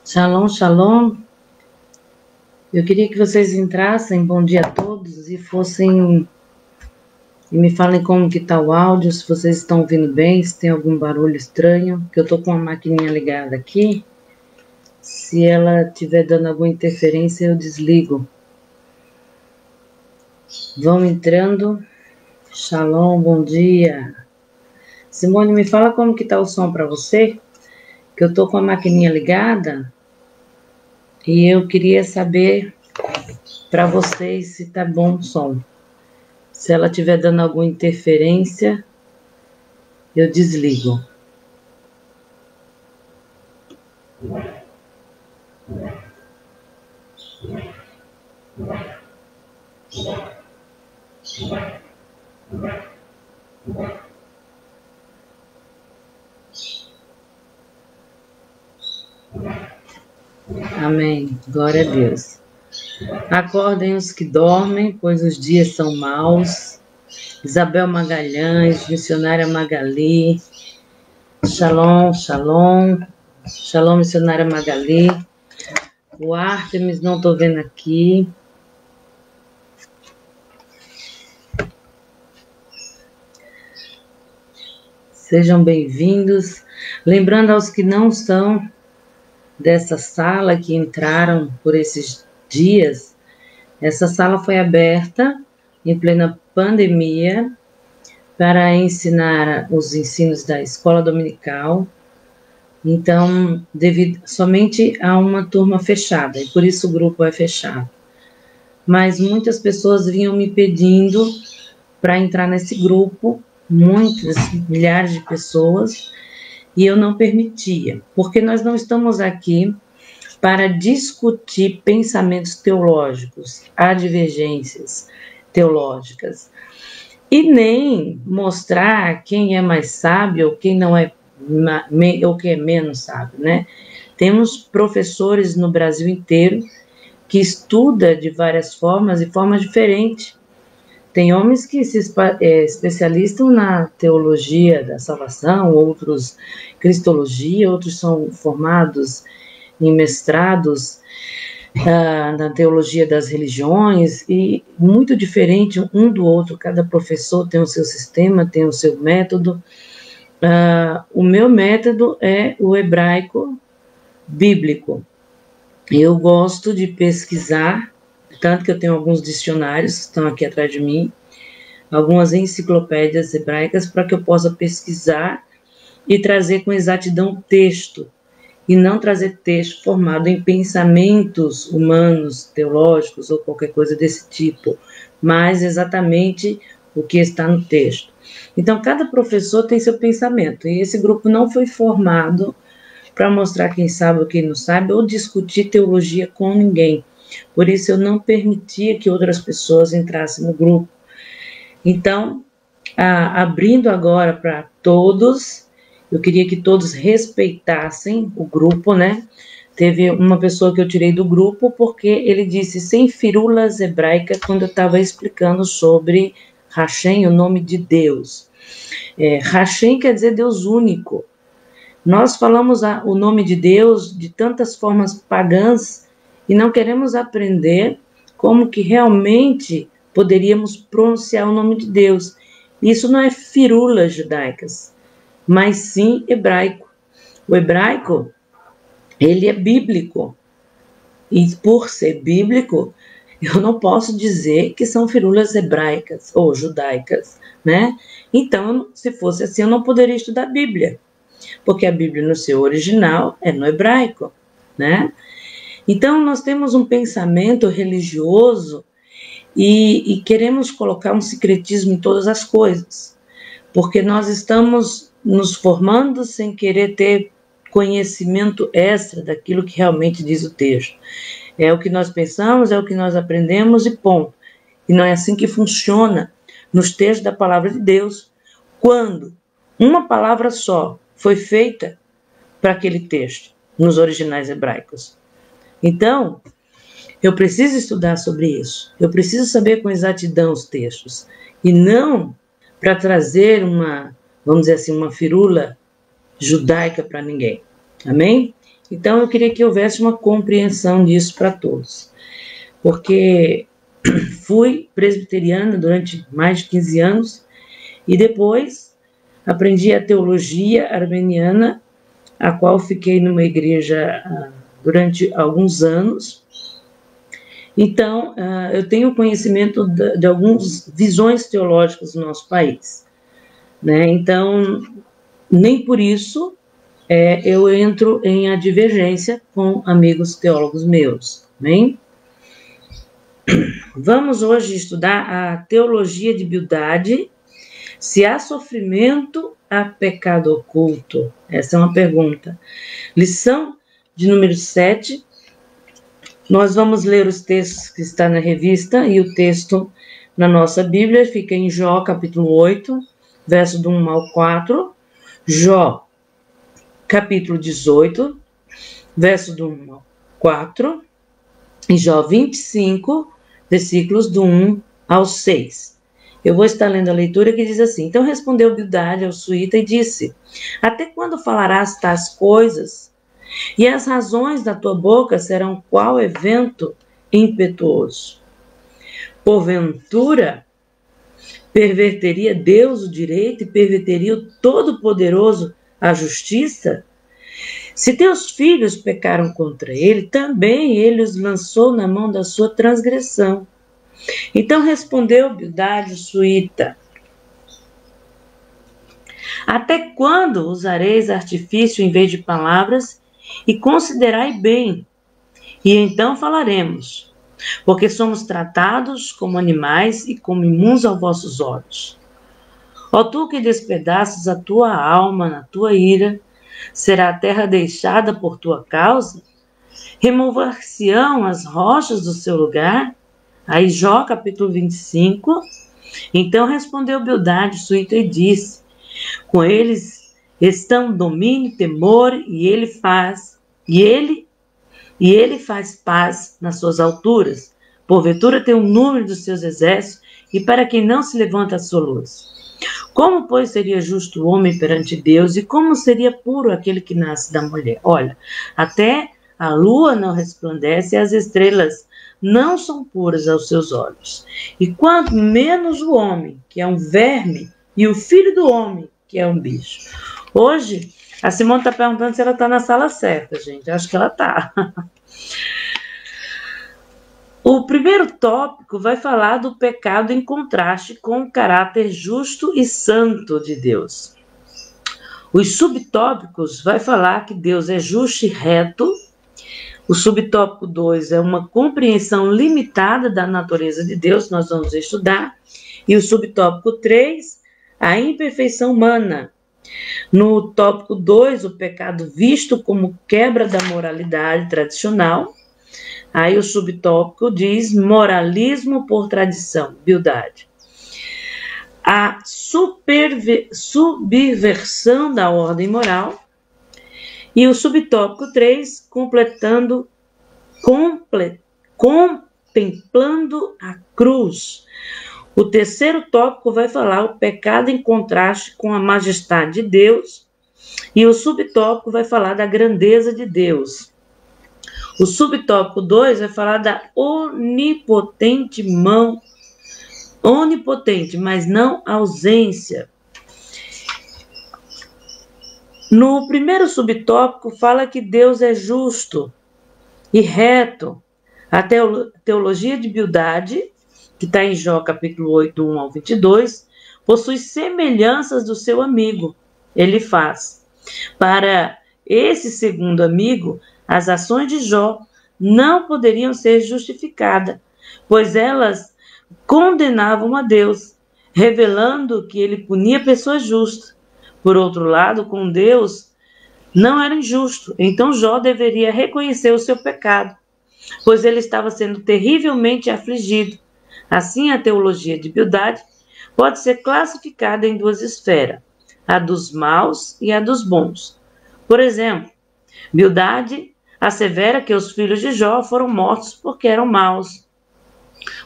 Shalom, shalom. Eu queria que vocês entrassem, bom dia a todos, e me falem como que tá o áudio, se vocês estão ouvindo bem, se tem algum barulho estranho, que eu tô com uma maquininha ligada aqui. Se ela estiver dando alguma interferência, eu desligo. Vão entrando. Shalom, bom dia. Simone, me fala como que tá o som para você, que eu tô com a maquininha ligada e eu queria saber para vocês se tá bom o som. Se ela estiver dando alguma interferência, eu desligo. Amém. Glória a Deus. Acordem os que dormem, pois os dias são maus. Isabel Magalhães, missionária Magali. Shalom, shalom. Shalom, missionária Magali. O Artemis, não estou vendo aqui. Sejam bem-vindos. Lembrando aos que não são dessa sala, que entraram por esses dias, essa sala foi aberta em plena pandemia para ensinar os ensinos da escola dominical. Então, devido somente a uma turma fechada, e por isso o grupo é fechado. Mas muitas pessoas vinham me pedindo para entrar nesse grupo, muitas, milhares de pessoas, e eu não permitia, porque nós não estamos aqui para discutir pensamentos teológicos, há divergências teológicas, e nem mostrar quem é mais sábio ou quem não é, ou quem é menos sábio, né? Temos professores no Brasil inteiro que estudam de várias formas e formas diferentes. Tem homens que se especializam na teologia da salvação, outros cristologia, outros são formados em mestrados na teologia das religiões, e muito diferente um do outro. Cada professor tem o seu sistema, tem o seu método. O meu método é o hebraico bíblico. Eu gosto de pesquisar, tanto que eu tenho alguns dicionários que estão aqui atrás de mim, algumas enciclopédias hebraicas, para que eu possa pesquisar e trazer com exatidão o texto, e não trazer texto formado em pensamentos humanos, teológicos ou qualquer coisa desse tipo, mas exatamente o que está no texto. Então, cada professor tem seu pensamento, e esse grupo não foi formado para mostrar quem sabe ou quem não sabe, ou discutir teologia com ninguém. Por isso, eu não permitia que outras pessoas entrassem no grupo. Então, abrindo agora para todos, eu queria que todos respeitassem o grupo, né? Teve uma pessoa que eu tirei do grupo porque ele disse sem firulas hebraicas quando eu estava explicando sobre Hashem, o nome de Deus. Hashem quer dizer Deus único. Nós falamos o nome de Deus de tantas formas pagãs e não queremos aprender como que realmente poderíamos pronunciar o nome de Deus. Isso não é firulas judaicas, mas sim hebraico. O hebraico, ele é bíblico. E por ser bíblico, eu não posso dizer que são firulas hebraicas ou judaicas, né? Então, se fosse assim, eu não poderia estudar a Bíblia, porque a Bíblia no seu original é no hebraico, né? Então, nós temos um pensamento religioso e queremos colocar um sincretismo em todas as coisas, porque nós estamos nos formando sem querer ter conhecimento extra daquilo que realmente diz o texto. É o que nós pensamos, é o que nós aprendemos e ponto. E não é assim que funciona nos textos da palavra de Deus, quando uma palavra só foi feita para aquele texto, nos originais hebraicos. Então, eu preciso estudar sobre isso. Eu preciso saber com exatidão os textos. E não para trazer uma, vamos dizer assim, uma firula judaica para ninguém. Amém? Então, eu queria que houvesse uma compreensão disso para todos, porque fui presbiteriana durante mais de 15 anos e depois aprendi a teologia armeniana, a qual fiquei numa igreja durante alguns anos. Então, eu tenho conhecimento de algumas visões teológicas do nosso país, né? Então, nem por isso eu entro em a divergência com amigos teólogos meus, bem? Vamos hoje estudar a teologia de Bildade. Se há sofrimento, há pecado oculto? Essa é uma pergunta. Lição de número 7. Nós vamos ler os textos que estão na revista e o texto na nossa Bíblia fica em Jó, capítulo 8, verso do 1 ao 4. Jó, capítulo 18, verso do 1 ao 4. E Jó 25, versículos do 1 ao 6. Eu vou estar lendo a leitura que diz assim: Então respondeu Bildade ao suíta e disse: Até quando falarás tais coisas? E as razões da tua boca serão qual evento impetuoso? Porventura, perverteria Deus o direito e perverteria o Todo-Poderoso a justiça? Se teus filhos pecaram contra ele, também ele os lançou na mão da sua transgressão. Então respondeu Bildade o suíta: Até quando usareis artifício em vez de palavras? E considerai bem, e então falaremos, porque somos tratados como animais e como imundos aos vossos olhos. Ó tu que despedaças a tua alma na tua ira, será a terra deixada por tua causa? Remover-se-ão as rochas do seu lugar? Aí Jó, capítulo 25. Então respondeu Bildade, suíta, e disse: Com eles estão domínio e temor, e ele faz paz nas suas alturas. Porventura tem um número dos seus exércitos, e para quem não se levanta a sua luz. Como, pois, seria justo o homem perante Deus, e como seria puro aquele que nasce da mulher? Olha, até a lua não resplandece, e as estrelas não são puras aos seus olhos. E quanto menos o homem, que é um verme, e o filho do homem, que é um bicho. Hoje, a Simone está perguntando se ela está na sala certa, gente. Acho que ela está. O primeiro tópico vai falar do pecado em contraste com o caráter justo e santo de Deus. Os subtópicos vai falar que Deus é justo e reto. O subtópico 2 é uma compreensão limitada da natureza de Deus, nós vamos estudar. E o subtópico 3, a imperfeição humana. No tópico 2, o pecado visto como quebra da moralidade tradicional. Aí o subtópico diz moralismo por tradição, Bildade. A subversão da ordem moral. E o subtópico 3, contemplando a cruz. O terceiro tópico vai falar o pecado em contraste com a majestade de Deus. E o subtópico vai falar da grandeza de Deus. O subtópico 2 vai falar da onipotente mão, onipotente, mas não ausência. No primeiro subtópico fala que Deus é justo e reto. A teologia de Bildade, que está em Jó, capítulo 8, do 1 ao 22, possui semelhanças do seu amigo. Ele faz. Para esse segundo amigo, as ações de Jó não poderiam ser justificadas, pois elas condenavam a Deus, revelando que ele punia pessoas justas. Por outro lado, com Deus, não era injusto. Então Jó deveria reconhecer o seu pecado, pois ele estava sendo terrivelmente afligido. Assim, a teologia de Bildade pode ser classificada em duas esferas, a dos maus e a dos bons. Por exemplo, Bildade assevera que os filhos de Jó foram mortos porque eram maus.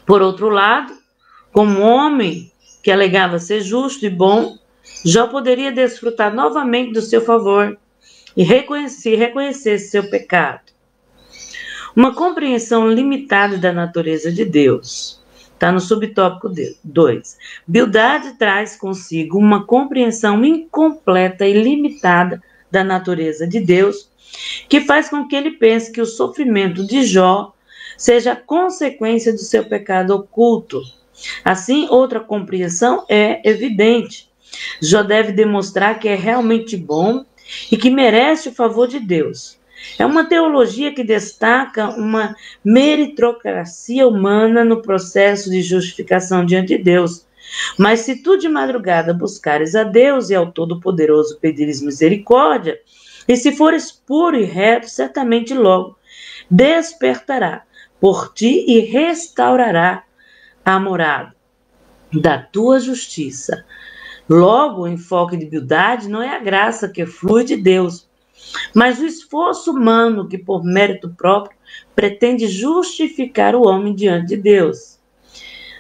Por outro lado, como homem que alegava ser justo e bom, Jó poderia desfrutar novamente do seu favor. e reconhecesse seu pecado. Uma compreensão limitada da natureza de Deus. Está no subtópico 2. Bildade traz consigo uma compreensão incompleta e limitada da natureza de Deus, que faz com que ele pense que o sofrimento de Jó seja consequência do seu pecado oculto. Assim, outra compreensão é evidente. Jó deve demonstrar que é realmente bom e que merece o favor de Deus. É uma teologia que destaca uma meritocracia humana no processo de justificação diante de Deus. Mas se tu de madrugada buscares a Deus e ao Todo-Poderoso pedires misericórdia, e se fores puro e reto, certamente logo despertará por ti e restaurará a morada da tua justiça. Logo, o enfoque de Bildade não é a graça que flui de Deus, mas o esforço humano que, por mérito próprio, pretende justificar o homem diante de Deus.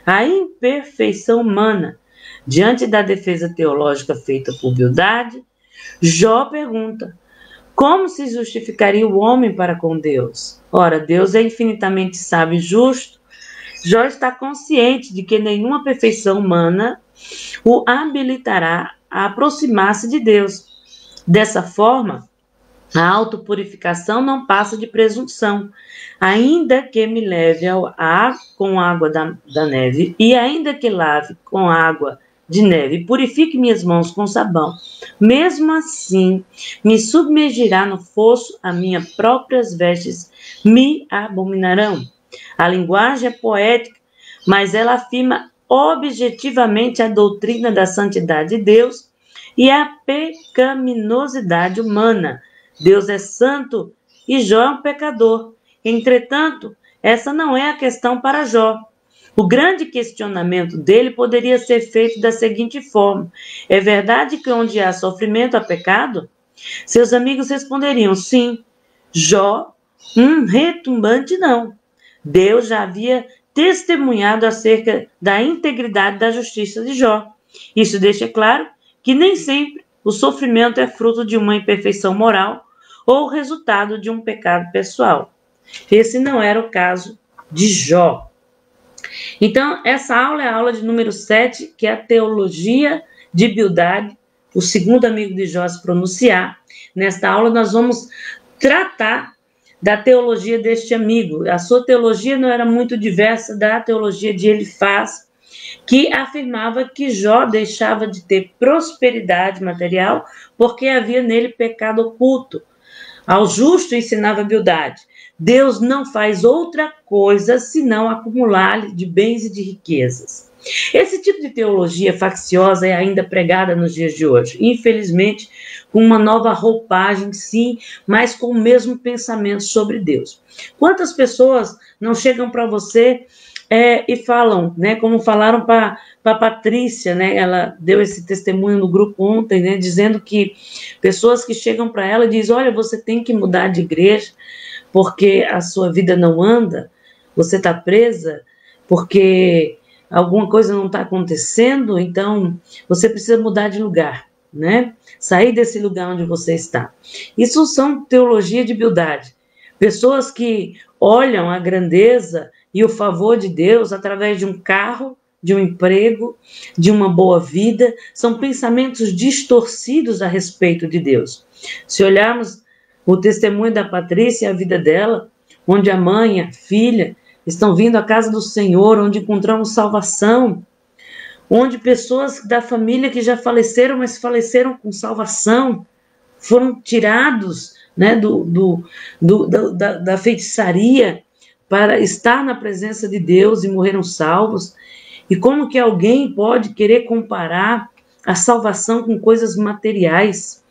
A imperfeição humana. Diante da defesa teológica feita por Bildade, Jó pergunta: como se justificaria o homem para com Deus? Ora, Deus é infinitamente sábio e justo. Jó está consciente de que nenhuma perfeição humana o habilitará a aproximar-se de Deus. Dessa forma, a autopurificação não passa de presunção. Ainda que me leve com água da neve, e ainda que lave com água de neve e purifique minhas mãos com sabão, mesmo assim me submergirá no fosso, as minhas próprias vestes me abominarão. A linguagem é poética, mas ela afirma objetivamente a doutrina da santidade de Deus e a pecaminosidade humana. Deus é santo e Jó é um pecador. Entretanto, essa não é a questão para Jó. O grande questionamento dele poderia ser feito da seguinte forma: é verdade que onde há sofrimento há pecado? Seus amigos responderiam sim. Jó, retumbante não. Deus já havia testemunhado acerca da integridade da justiça de Jó. Isso deixa claro que nem sempre o sofrimento é fruto de uma imperfeição moral ou resultado de um pecado pessoal. Esse não era o caso de Jó. Então, essa aula é a aula de número 7, que é a teologia de Bildade, o segundo amigo de Jó se pronunciar. Nesta aula nós vamos tratar da teologia deste amigo. A sua teologia não era muito diversa da teologia de Elifaz, que afirmava que Jó deixava de ter prosperidade material porque havia nele pecado oculto. Ao justo ensinava Bildade: Deus não faz outra coisa senão acumular-lhe de bens e de riquezas. Esse tipo de teologia facciosa é ainda pregada nos dias de hoje, infelizmente, com uma nova roupagem, sim, mas com o mesmo pensamento sobre Deus. Quantas pessoas não chegam para você e falam, né, como falaram para Patrícia, né, ela deu esse testemunho no grupo ontem, né, dizendo que pessoas que chegam para ela e dizem: olha, você tem que mudar de igreja porque a sua vida não anda, você está presa porque alguma coisa não está acontecendo, então você precisa mudar de lugar, né? Sair desse lugar onde você está. Isso são teologia de Bildade. Pessoas que olham a grandeza e o favor de Deus através de um carro, de um emprego, de uma boa vida. São pensamentos distorcidos a respeito de Deus. Se olharmos o testemunho da Patrícia e a vida dela, onde a mãe e a filha estão vindo à casa do Senhor, onde encontramos salvação, onde pessoas da família que já faleceram, mas faleceram com salvação, foram tirados, né, da feitiçaria para estar na presença de Deus e morreram salvos. E como que alguém pode querer comparar a salvação com coisas materiais?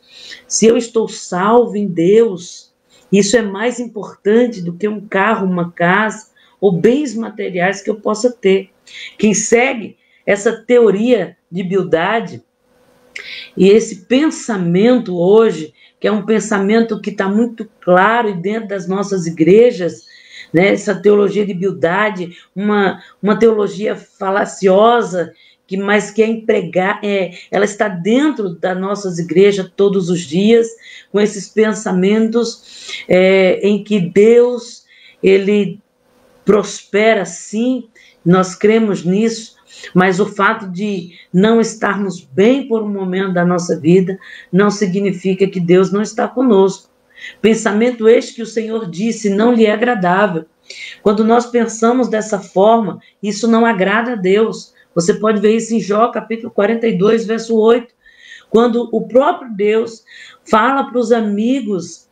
Se eu estou salvo em Deus, isso é mais importante do que um carro, uma casa ou bens materiais que eu possa ter. Quem segue essa teoria de Bildade e esse pensamento hoje, que é um pensamento que está muito claro dentro das nossas igrejas, né? Essa teologia de Bildade, uma teologia falaciosa mas que ela está dentro das nossas igrejas todos os dias, com esses pensamentos em que Deus, Ele prospera sim, nós cremos nisso, mas o fato de não estarmos bem por um momento da nossa vida não significa que Deus não está conosco. Pensamento este que o Senhor disse não lhe é agradável. Quando nós pensamos dessa forma, isso não agrada a Deus. Você pode ver isso em Jó, capítulo 42, verso 8, quando o próprio Deus fala para os amigos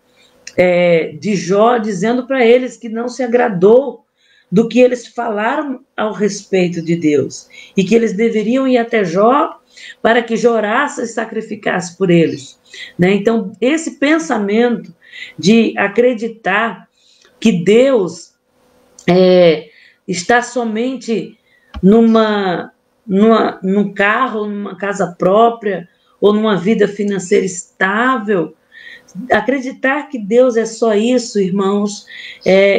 de Jó, dizendo para eles que não se agradou do que eles falaram ao respeito de Deus, e que eles deveriam ir até Jó para que Jó orasse e sacrificasse por eles. Né? Então, esse pensamento de acreditar que Deus está somente num carro, numa casa própria, ou numa vida financeira estável, acreditar que Deus é só isso, irmãos,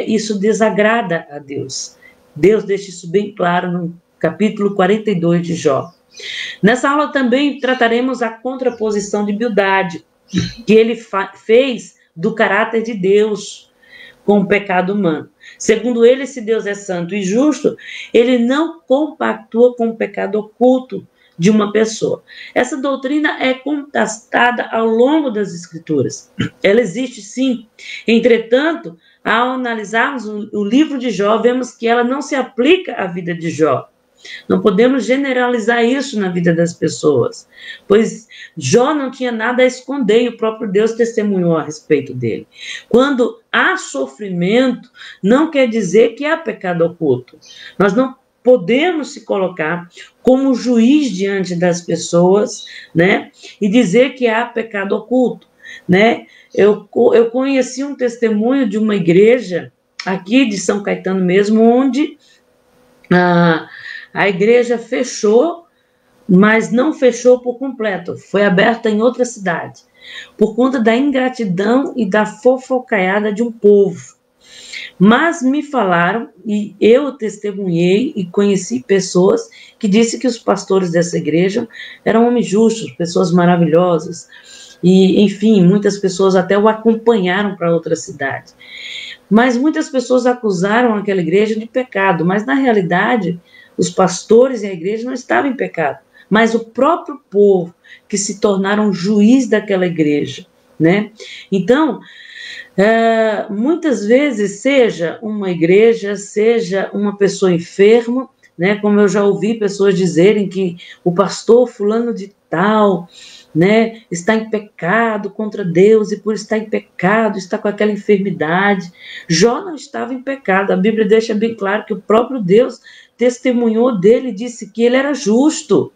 isso desagrada a Deus. Deus deixa isso bem claro no capítulo 42 de Jó. Nessa aula também trataremos a contraposição de Bildade, que ele fez do caráter de Deus com o pecado humano. Segundo ele, se Deus é santo e justo, ele não compactua com o pecado oculto de uma pessoa. Essa doutrina é contestada ao longo das Escrituras. Ela existe sim. Entretanto, ao analisarmos o livro de Jó, vemos que ela não se aplica à vida de Jó. Não podemos generalizar isso na vida das pessoas, pois Jó não tinha nada a esconder e o próprio Deus testemunhou a respeito dele. Quando há sofrimento, não quer dizer que há pecado oculto. Nós não podemos se colocar como juiz diante das pessoas, né, e dizer que há pecado oculto, né? Eu conheci um testemunho de uma igreja aqui de São Caetano mesmo, onde a igreja fechou, mas não fechou por completo, foi aberta em outra cidade, por conta da ingratidão e da fofocaiada de um povo. Mas me falaram, e eu testemunhei e conheci pessoas que disseram que os pastores dessa igreja eram homens justos, pessoas maravilhosas, e enfim, muitas pessoas até o acompanharam para outra cidade. Mas muitas pessoas acusaram aquela igreja de pecado, mas na realidade os pastores e a igreja não estavam em pecado, mas o próprio povo que se tornaram juiz daquela igreja, né? Então, muitas vezes, seja uma igreja, seja uma pessoa enferma, né? Como eu já ouvi pessoas dizerem que o pastor fulano de tal, né, está em pecado contra Deus, e por estar em pecado, está com aquela enfermidade. Jó não estava em pecado, a Bíblia deixa bem claro que o próprio Deus testemunhou dele e disse que ele era justo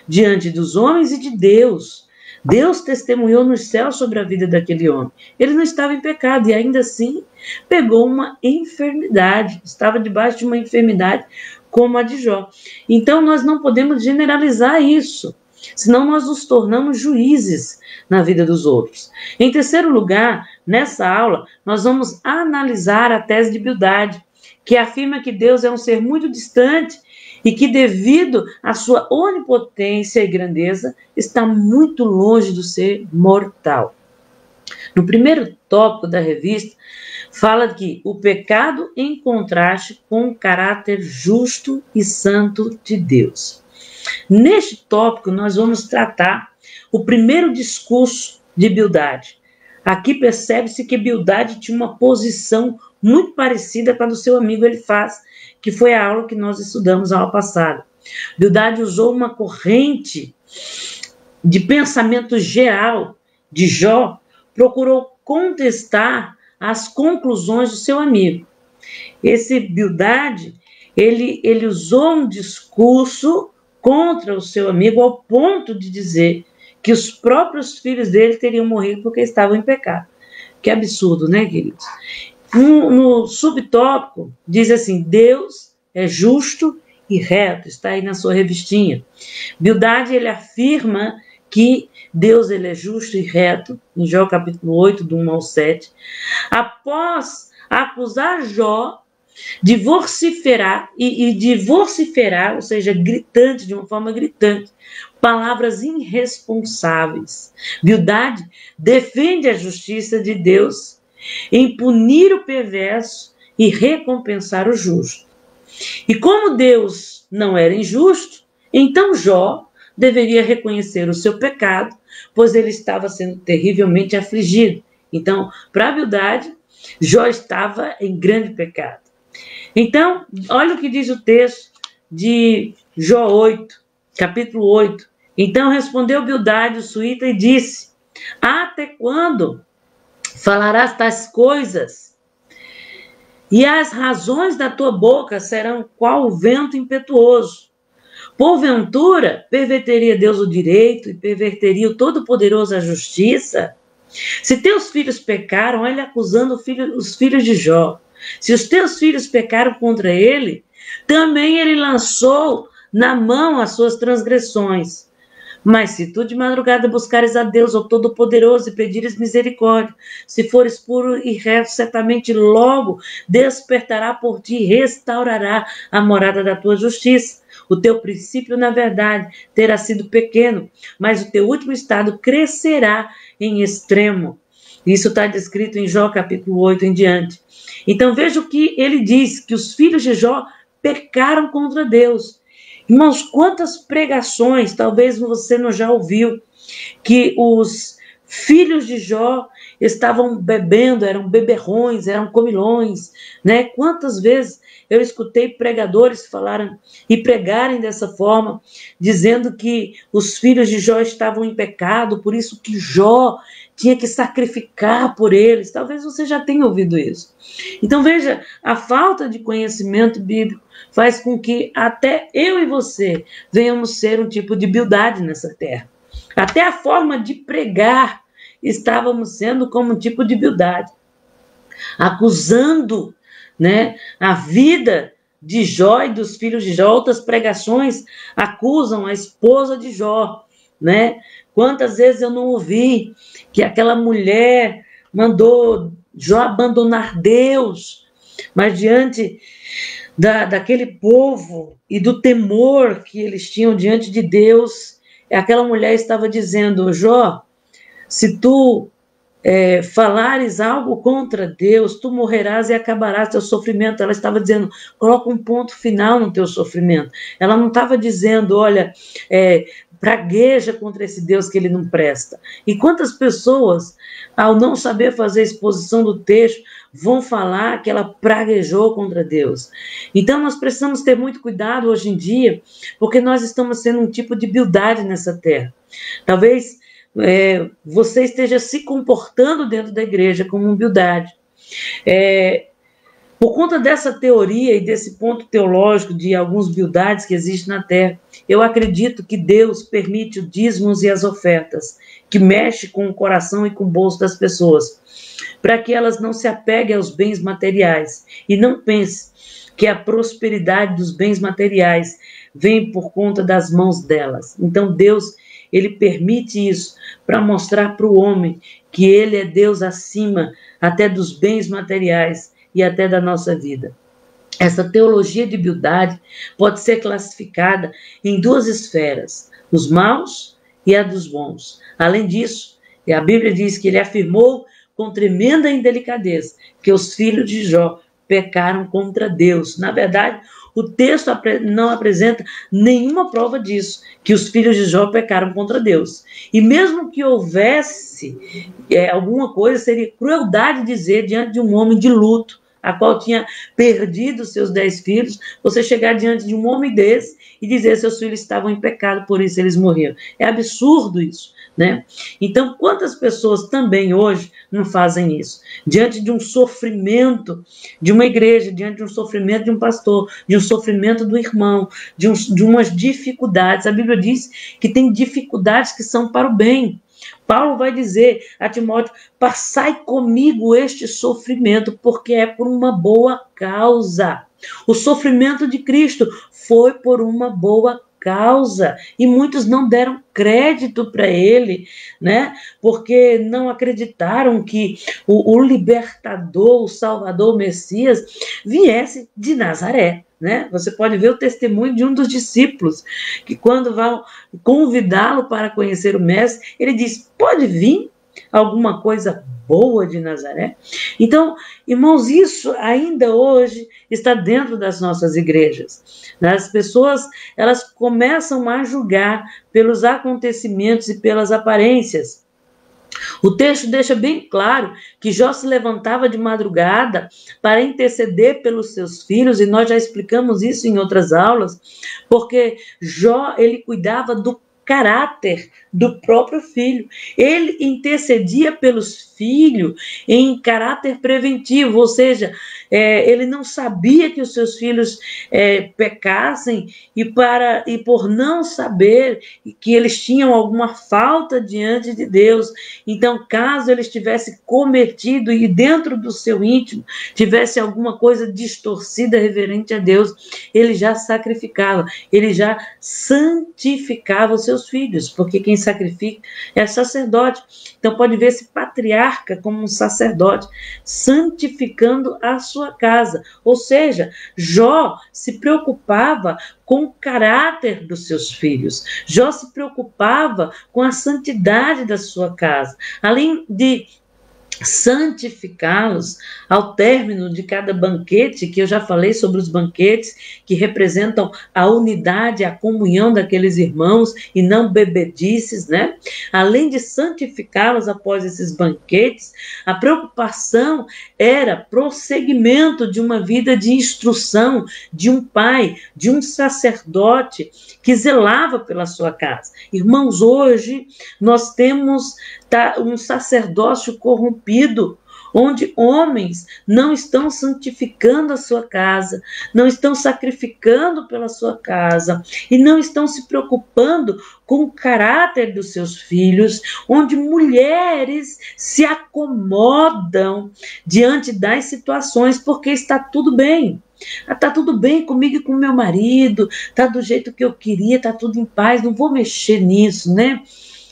diante dos homens e de Deus. Deus testemunhou nos céus sobre a vida daquele homem. Ele não estava em pecado e ainda assim pegou uma enfermidade, estava debaixo de uma enfermidade como a de Jó. Então nós não podemos generalizar isso, senão nós nos tornamos juízes na vida dos outros. Em terceiro lugar, nessa aula, nós vamos analisar a tese de Bildade, que afirma que Deus é um ser muito distante e que, devido à sua onipotência e grandeza, está muito longe do ser mortal. No primeiro tópico da revista, fala que o pecado em contraste com o caráter justo e santo de Deus. Neste tópico, nós vamos tratar o primeiro discurso de Bildade. Aqui percebe-se que Bildade tinha uma posição muito parecida com a do seu amigo Elifaz, que foi a aula que nós estudamos a aula passada. Bildade usou uma corrente de pensamento geral de Jó, procurou contestar as conclusões do seu amigo. Esse Bildade, ele usou um discurso contra o seu amigo ao ponto de dizer que os próprios filhos dele teriam morrido porque estavam em pecado. Que absurdo, né, queridos? No subtópico, diz assim: Deus é justo e reto, está aí na sua revistinha. Bildade, ele afirma que Deus, ele é justo e reto, em Jó capítulo 8, do 1 ao 7. Após acusar Jó de vociferar e de vociferar, ou seja, gritante, de uma forma gritante, palavras irresponsáveis. Bildade defende a justiça de Deus em punir o perverso e recompensar o justo. E como Deus não era injusto, então Jó deveria reconhecer o seu pecado, pois ele estava sendo terrivelmente afligido. Então, para a Bildade, Jó estava em grande pecado. Então, olha o que diz o texto de Jó 8, capítulo 8. Então respondeu Bildade, o suíta, e disse: até quando falarás tais coisas? E as razões da tua boca serão qual o vento impetuoso. Porventura, perverteria Deus o direito e perverteria o Todo-Poderoso a justiça? Se teus filhos pecaram, olha ele acusando os filhos de Jó. Se os teus filhos pecaram contra ele, também ele lançou na mão as suas transgressões. Mas se tu de madrugada buscares a Deus, o Todo-Poderoso, e pedires misericórdia, se fores puro e reto, certamente logo despertará por ti e restaurará a morada da tua justiça. O teu princípio, na verdade, terá sido pequeno, mas o teu último estado crescerá em extremo. Isso está descrito em Jó capítulo 8 em diante. Então veja o que ele diz, que os filhos de Jó pecaram contra Deus. Irmãos, quantas pregações, talvez você não já ouviu, que os filhos de Jó estavam bebendo, eram beberrões, eram comilões, né? Quantas vezes eu escutei pregadores falarem e pregarem dessa forma, dizendo que os filhos de Jó estavam em pecado, por isso que Jó tinha que sacrificar por eles. Talvez você já tenha ouvido isso. Então veja, a falta de conhecimento bíblico faz com que até eu e você venhamos ser um tipo de Bildade nessa terra. Até a forma de pregar estávamos sendo como um tipo de Bildade, acusando, né, a vida de Jó e dos filhos de Jó. Outras pregações acusam a esposa de Jó, né? Quantas vezes eu não ouvi que aquela mulher mandou Jó abandonar Deus, mas diante daquele povo e do temor que eles tinham diante de Deus, aquela mulher estava dizendo: Jó, se tu falares algo contra Deus, tu morrerás e acabarás teu sofrimento. Ela estava dizendo: coloca um ponto final no teu sofrimento. Ela não estava dizendo: olha, pragueja contra esse Deus que ele não presta. E quantas pessoas, ao não saber fazer a exposição do texto, vão falar que ela praguejou contra Deus. Então nós precisamos ter muito cuidado hoje em dia, porque nós estamos sendo um tipo de Bildade nessa terra. Talvez você esteja se comportando dentro da igreja como um Bildade. Por conta dessa teoria e desse ponto teológico de alguns Bildades que existem na terra, eu acredito que Deus permite os dízimos e as ofertas, que mexe com o coração e com o bolso das pessoas, para que elas não se apeguem aos bens materiais e não pensem que a prosperidade dos bens materiais vem por conta das mãos delas. Então Deus, ele permite isso para mostrar para o homem que ele é Deus acima até dos bens materiais e até da nossa vida. Essa teologia de Bildade pode ser classificada em duas esferas: os maus e a dos bons. Além disso, a Bíblia diz que ele afirmou com tremenda indelicadeza que os filhos de Jó pecaram contra Deus. Na verdade, o texto não apresenta nenhuma prova disso, que os filhos de Jó pecaram contra Deus. E mesmo que houvesse alguma coisa, seria crueldade dizer diante de um homem de luto, a qual tinha perdido seus 10 filhos, você chegar diante de um homem desse e dizer que seus filhos estavam em pecado, por isso eles morreram. É absurdo isso, né? Então, quantas pessoas também hoje não fazem isso? Diante de um sofrimento de uma igreja, diante de um sofrimento de um pastor, de um sofrimento do irmão, de umas dificuldades. A Bíblia diz que tem dificuldades que são para o bem. Paulo vai dizer a Timóteo: passai comigo este sofrimento, porque é por uma boa causa. O sofrimento de Cristo foi por uma boa causa, e muitos não deram crédito para ele, né? Porque não acreditaram que o libertador, o salvador, o Messias viesse de Nazaré, né? Você pode ver o testemunho de um dos discípulos, que quando vão convidá-lo para conhecer o Mestre, ele diz: pode vir alguma coisa boa de Nazaré? Então, irmãos, isso ainda hoje está dentro das nossas igrejas. As pessoas, elas começam a julgar pelos acontecimentos e pelas aparências. O texto deixa bem claro que Jó se levantava de madrugada para interceder pelos seus filhos, e nós já explicamos isso em outras aulas, porque Jó, ele cuidava do caráter do próprio filho. Ele intercedia pelos filhos em caráter preventivo, ou seja, ele não sabia que os seus filhos pecassem, e por não saber que eles tinham alguma falta diante de Deus, então caso eles tivessem cometido e dentro do seu íntimo tivesse alguma coisa distorcida referente a Deus, ele já sacrificava, ele já santificava os seus filhos, porque quem sacrifica é sacerdote. Então pode ver esse patriarca como um sacerdote, santificando a sua casa. Ou seja, Jó se preocupava com o caráter dos seus filhos. Jó se preocupava com a santidade da sua casa. Além de santificá-los ao término de cada banquete, que eu já falei sobre os banquetes que representam a unidade, a comunhão daqueles irmãos e não bebedices, né? Além de santificá-los após esses banquetes, a preocupação era prosseguimento de uma vida de instrução de um pai, de um sacerdote que zelava pela sua casa. Irmãos, hoje nós temos um sacerdócio corrompido, onde homens não estão santificando a sua casa, não estão sacrificando pela sua casa e não estão se preocupando com o caráter dos seus filhos, onde mulheres se acomodam diante das situações porque está tudo bem. Está tudo bem comigo e com meu marido, está do jeito que eu queria, está tudo em paz, não vou mexer nisso, né?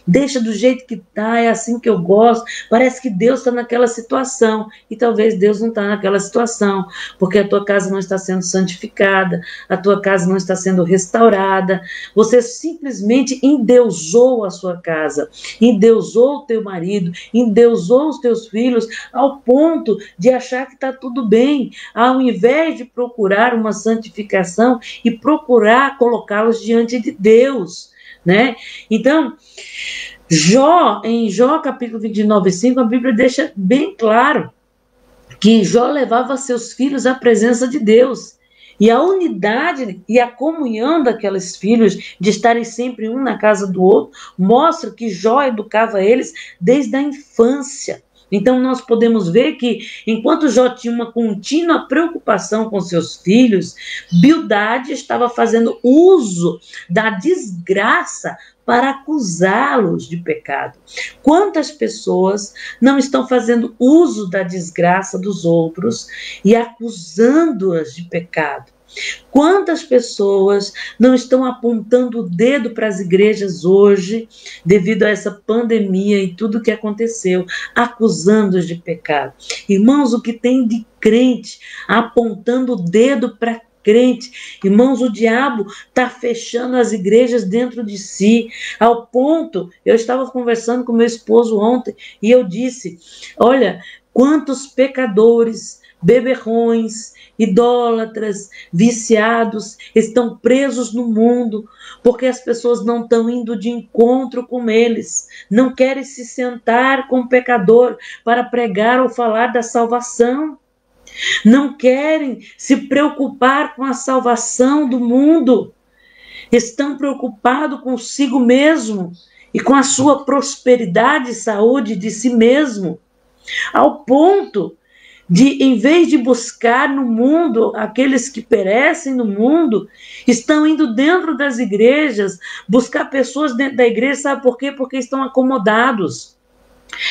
Deixa do jeito que está, é assim que eu gosto. Parece que Deus está naquela situação, e talvez Deus não está naquela situação, porque a tua casa não está sendo santificada, a tua casa não está sendo restaurada. Você simplesmente endeusou a sua casa, endeusou o teu marido, endeusou os teus filhos, ao ponto de achar que está tudo bem, ao invés de procurar uma santificação e procurar colocá-los diante de Deus, né? Então, em Jó capítulo 29, 5, a Bíblia deixa bem claro que Jó levava seus filhos à presença de Deus, e a unidade e a comunhão daqueles filhos, de estarem sempre um na casa do outro, mostra que Jó educava eles desde a infância. Então nós podemos ver que, enquanto Jó tinha uma contínua preocupação com seus filhos, Bildade estava fazendo uso da desgraça para acusá-los de pecado. Quantas pessoas não estão fazendo uso da desgraça dos outros e acusando-as de pecado? Quantas pessoas não estão apontando o dedo para as igrejas hoje, devido a essa pandemia e tudo que aconteceu, acusando-os de pecado? Irmãos, o que tem de crente apontando o dedo para crente, irmãos, o diabo está fechando as igrejas dentro de si, ao ponto, eu estava conversando com meu esposo ontem, e eu disse, olha, quantos pecadores, beberrões, idólatras, viciados, estão presos no mundo, porque as pessoas não estão indo de encontro com eles, não querem se sentar com o pecador para pregar ou falar da salvação, não querem se preocupar com a salvação do mundo, estão preocupados consigo mesmo e com a sua prosperidade e saúde de si mesmo, ao ponto de, em vez de buscar no mundo aqueles que perecem no mundo, estão indo dentro das igrejas, buscar pessoas dentro da igreja, sabe por quê? Porque estão acomodados.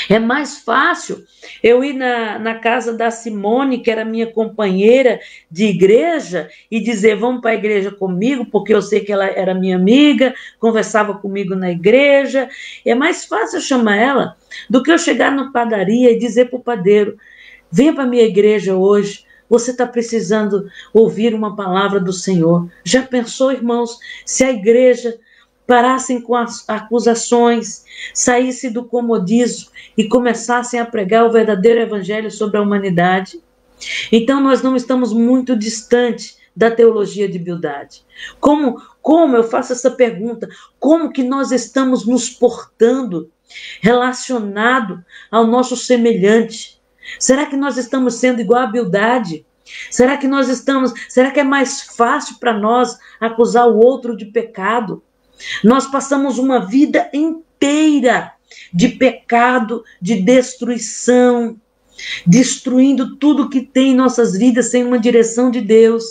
É mais fácil eu ir na casa da Simone, que era minha companheira de igreja, e dizer, vamos para a igreja comigo, porque eu sei que ela era minha amiga, conversava comigo na igreja. É mais fácil eu chamar ela do que eu chegar na padaria e dizer para o padeiro, venha para a minha igreja hoje, você está precisando ouvir uma palavra do Senhor. Já pensou, irmãos, se a igreja parassem com as acusações, saísse do comodismo e começassem a pregar o verdadeiro evangelho sobre a humanidade? Então nós não estamos muito distantes da teologia de Bildade. Como eu faço essa pergunta, como que nós estamos nos portando relacionado ao nosso semelhante? Será que nós estamos sendo igual a Bildade? Será que é mais fácil para nós acusar o outro de pecado? Nós passamos uma vida inteira de pecado, de destruição, destruindo tudo que tem em nossas vidas sem uma direção de Deus.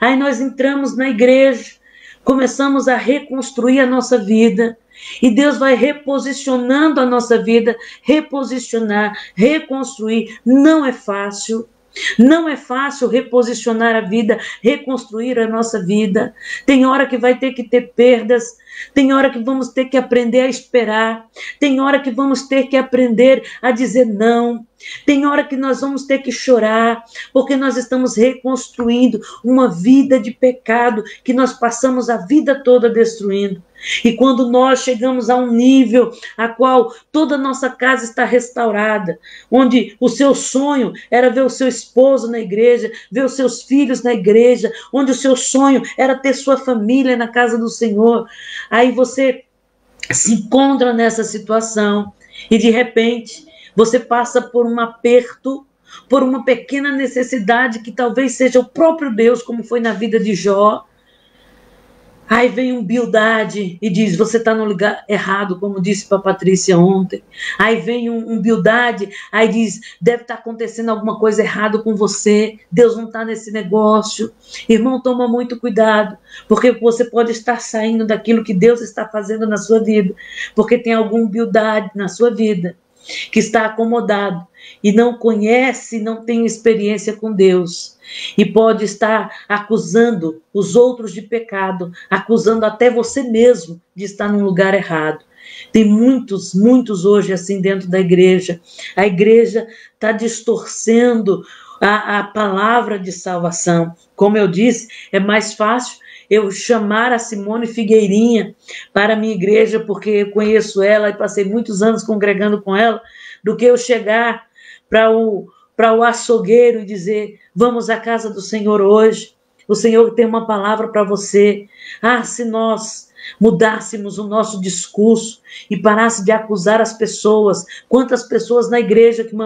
Aí nós entramos na igreja, começamos a reconstruir a nossa vida, e Deus vai reposicionando a nossa vida, reposicionar, reconstruir. Não é fácil. Não é fácil reposicionar a vida, reconstruir a nossa vida. Tem hora que vai ter que ter perdas, tem hora que vamos ter que aprender a esperar, tem hora que vamos ter que aprender a dizer não, tem hora que nós vamos ter que chorar, porque nós estamos reconstruindo uma vida de pecado que nós passamos a vida toda destruindo. E quando nós chegamos a um nível a qual toda a nossa casa está restaurada, onde o seu sonho era ver o seu esposo na igreja, ver os seus filhos na igreja, onde o seu sonho era ter sua família na casa do Senhor, aí você se encontra nessa situação e de repente você passa por um aperto, por uma pequena necessidade que talvez seja o próprio Deus, como foi na vida de Jó. Aí vem um Bildade e diz, você está no lugar errado, como disse para a Patrícia ontem. Aí vem um Bildade, aí diz, deve estar acontecendo alguma coisa errada com você, Deus não está nesse negócio. Irmão, toma muito cuidado, porque você pode estar saindo daquilo que Deus está fazendo na sua vida, porque tem algum Bildade na sua vida que está acomodado e não conhece, não tem experiência com Deus, e pode estar acusando os outros de pecado, acusando até você mesmo de estar num lugar errado. Tem muitos hoje assim dentro da igreja. A igreja está distorcendo a palavra de salvação. Como eu disse, é mais fácil eu chamar a Simone Figueirinha para a minha igreja, porque eu conheço ela e passei muitos anos congregando com ela, do que eu chegar para o açougueiro e dizer, vamos à casa do Senhor hoje, o Senhor tem uma palavra para você. Ah, se nós mudássemos o nosso discurso e parasse de acusar as pessoas. Quantas pessoas na igreja que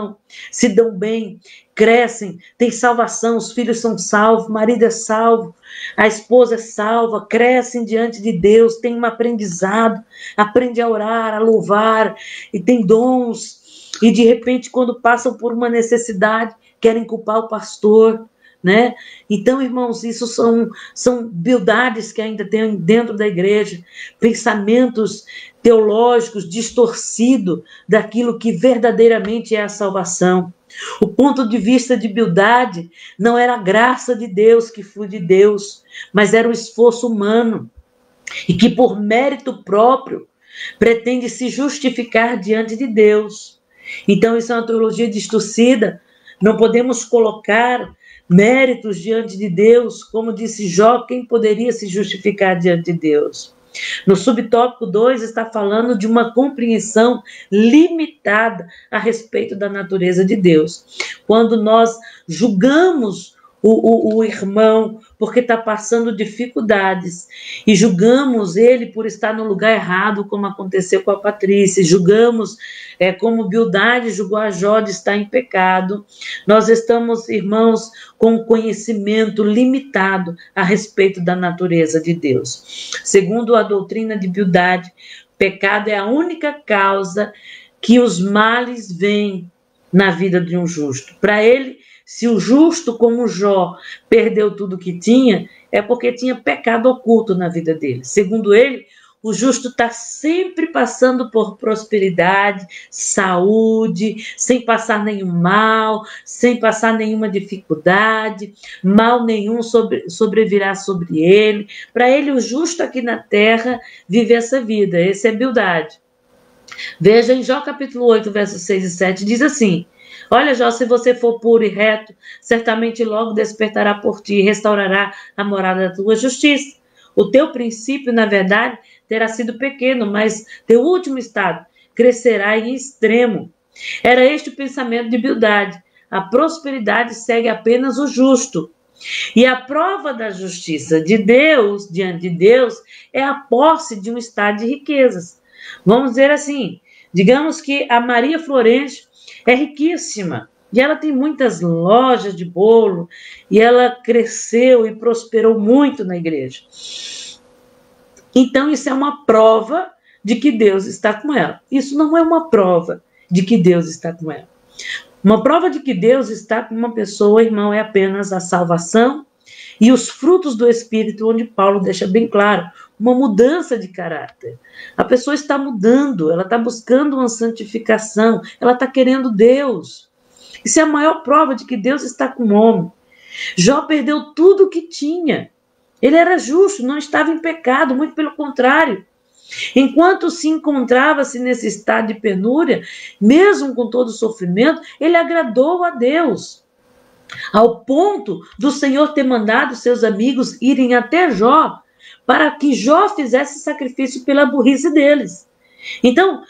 se dão bem, crescem, têm salvação, os filhos são salvos, o marido é salvo, a esposa é salva, crescem diante de Deus, tem um aprendizado, aprende a orar, a louvar, e tem dons, e de repente quando passam por uma necessidade, querem culpar o pastor, né? Então, irmãos, isso são Bildades que ainda tem dentro da igreja, pensamentos teológicos distorcidos daquilo que verdadeiramente é a salvação. O ponto de vista de Bildade não era a graça de Deus que flui de Deus, mas era o esforço humano, e que por mérito próprio pretende se justificar diante de Deus. Então isso é uma teologia distorcida. Não podemos colocar méritos diante de Deus, como disse Jó, quem poderia se justificar diante de Deus? No subtópico 2 está falando de uma compreensão limitada a respeito da natureza de Deus. Quando nós julgamos o irmão porque está passando dificuldades e julgamos ele por estar no lugar errado, como aconteceu com a Patrícia, julgamos como Bildade julgou a Jó de estar em pecado, nós estamos, irmãos, com conhecimento limitado a respeito da natureza de Deus. Segundo a doutrina de Bildade, pecado é a única causa que os males vêm na vida de um justo. Para ele, se o justo como Jó perdeu tudo que tinha, é porque tinha pecado oculto na vida dele. Segundo ele, o justo está sempre passando por prosperidade, saúde, sem passar nenhum mal, sem passar nenhuma dificuldade, mal nenhum sobrevirá sobre ele. Para ele, o justo aqui na terra vive essa vida. Essa é Bildade. Veja em Jó capítulo 8, versos 6 e 7, diz assim: olha, Jó, se você for puro e reto, certamente logo despertará por ti e restaurará a morada da tua justiça. O teu princípio, na verdade, terá sido pequeno, mas teu último estado crescerá em extremo. Era este o pensamento de Bildade. A prosperidade segue apenas o justo. E a prova da justiça de Deus, diante de Deus, é a posse de um estado de riquezas. Vamos dizer assim, digamos que a Maria Florente é riquíssima, e ela tem muitas lojas de bolo, e ela cresceu e prosperou muito na igreja. Então isso é uma prova de que Deus está com ela. Isso não é uma prova de que Deus está com ela. Uma prova de que Deus está com uma pessoa, irmão, é apenas a salvação e os frutos do Espírito, onde Paulo deixa bem claro, uma mudança de caráter. A pessoa está mudando, ela está buscando uma santificação, ela está querendo Deus. Isso é a maior prova de que Deus está com o homem. Jó perdeu tudo o que tinha. Ele era justo, não estava em pecado, muito pelo contrário. Enquanto se encontrava-se nesse estado de penúria, mesmo com todo o sofrimento, ele agradou a Deus, ao ponto do Senhor ter mandado seus amigos irem até Jó, para que Jó fizesse sacrifício pela burrice deles. Então,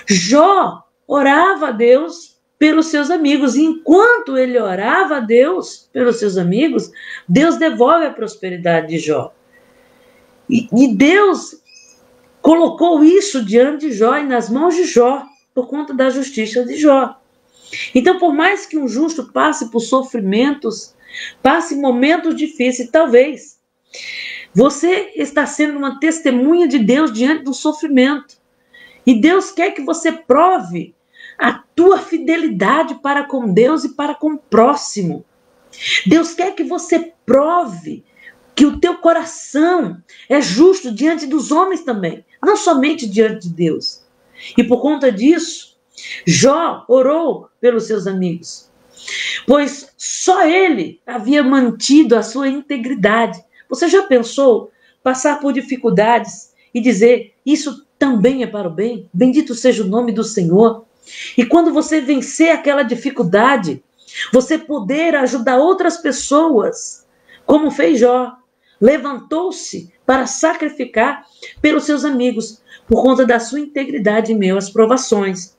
Jó orava a Deus pelos seus amigos, e enquanto ele orava a Deus pelos seus amigos, Deus devolve a prosperidade de Jó. E Deus colocou isso diante de Jó e nas mãos de Jó, por conta da justiça de Jó. Então, por mais que um justo passe por sofrimentos, passe momentos difíceis, talvez você está sendo uma testemunha de Deus diante do sofrimento. E Deus quer que você prove a tua fidelidade para com Deus e para com o próximo. Deus quer que você prove que o teu coração é justo diante dos homens também, não somente diante de Deus. E por conta disso, Jó orou pelos seus amigos, pois só ele havia mantido a sua integridade. Você já pensou passar por dificuldades e dizer, isso também é para o bem? Bendito seja o nome do Senhor. E quando você vencer aquela dificuldade, você poder ajudar outras pessoas, como fez Jó. Levantou-se para sacrificar pelos seus amigos, por conta da sua integridade em meio às provações.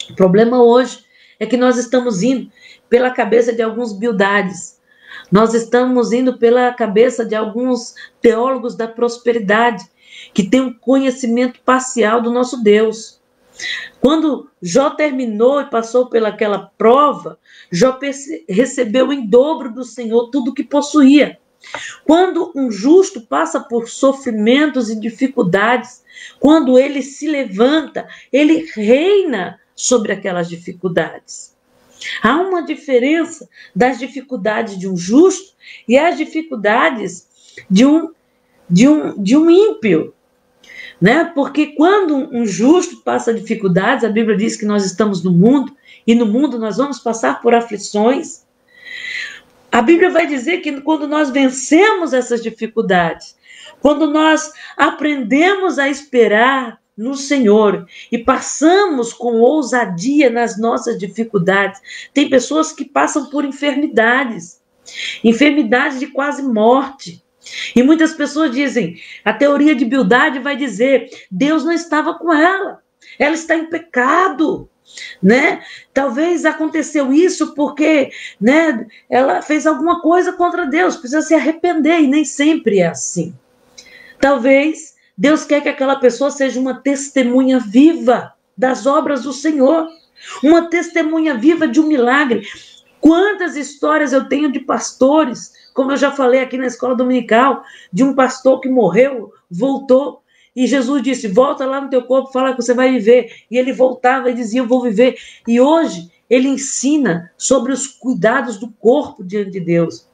O problema hoje é que nós estamos indo pela cabeça de alguns Bildades. Nós estamos indo pela cabeça de alguns teólogos da prosperidade, que têm um conhecimento parcial do nosso Deus. Quando Jó terminou e passou pelaquela prova, Jó recebeu em dobro do Senhor tudo o que possuía. Quando um justo passa por sofrimentos e dificuldades, quando ele se levanta, ele reina sobre aquelas dificuldades. Há uma diferença das dificuldades de um justo e as dificuldades de um ímpio, né? Porque quando um justo passa dificuldades, a Bíblia diz que nós estamos no mundo, e no mundo nós vamos passar por aflições. A Bíblia vai dizer que quando nós vencemos essas dificuldades, quando nós aprendemos a esperar no Senhor e passamos com ousadia nas nossas dificuldades, tem pessoas que passam por enfermidades de quase morte. E muitas pessoas dizem, a teoria de Bildade vai dizer, Deus não estava com ela está em pecado. Né? Talvez aconteceu isso porque, né, ela fez alguma coisa contra Deus, precisa se arrepender, e nem sempre é assim. Talvez Deus quer que aquela pessoa seja uma testemunha viva das obras do Senhor, uma testemunha viva de um milagre. Quantas histórias eu tenho de pastores, como eu já falei aqui na escola dominical, de um pastor que morreu, voltou, e Jesus disse, volta lá no teu corpo, fala que você vai viver. E ele voltava e dizia, eu vou viver. E hoje ele ensina sobre os cuidados do corpo diante de Deus.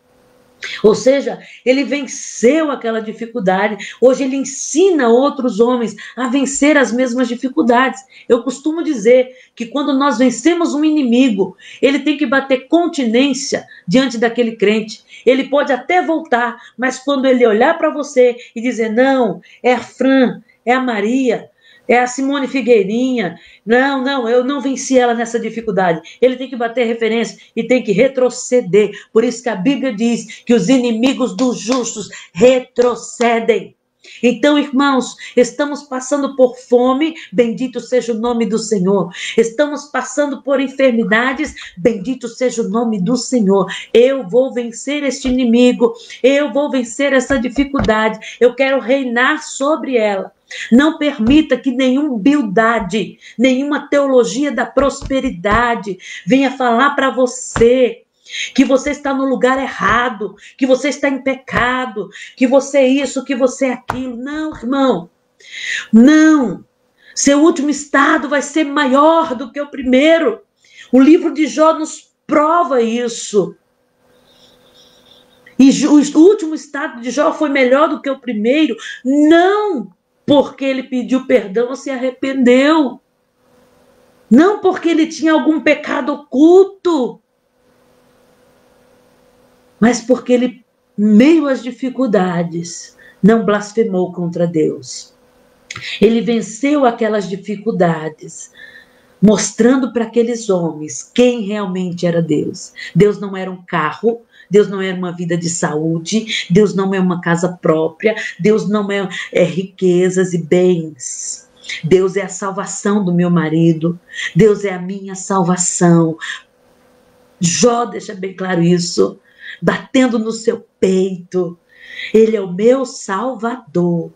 Ou seja, ele venceu aquela dificuldade. Hoje ele ensina outros homens a vencer as mesmas dificuldades. Eu costumo dizer que quando nós vencemos um inimigo, ele tem que bater continência diante daquele crente. Ele pode até voltar, mas quando ele olhar para você e dizer, não, é a Fran, é a Maria, é a Simone Figueirinha. Não, eu não venci ela nessa dificuldade. Ele tem que bater referência e tem que retroceder. Por isso que a Bíblia diz que os inimigos dos justos retrocedem. Então, irmãos, estamos passando por fome, bendito seja o nome do Senhor. Estamos passando por enfermidades, bendito seja o nome do Senhor. Eu vou vencer este inimigo, eu vou vencer essa dificuldade, eu quero reinar sobre ela. Não permita que nenhuma Bildade, nenhuma teologia da prosperidade venha falar para você que você está no lugar errado, que você está em pecado, que você é isso, que você é aquilo. Não, irmão. Não. Seu último estado vai ser maior do que o primeiro. O livro de Jó nos prova isso. E o último estado de Jó foi melhor do que o primeiro. Não porque ele pediu perdão ou se arrependeu. Não porque ele tinha algum pecado oculto. Mas porque ele, meio às dificuldades, não blasfemou contra Deus. Ele venceu aquelas dificuldades, mostrando para aqueles homens quem realmente era Deus. Deus não era um carro, Deus não é uma vida de saúde, Deus não é uma casa própria, Deus não é riquezas e bens. Deus é a salvação do meu marido, Deus é a minha salvação. Jó deixa bem claro isso, batendo no seu peito. Ele é o meu Salvador.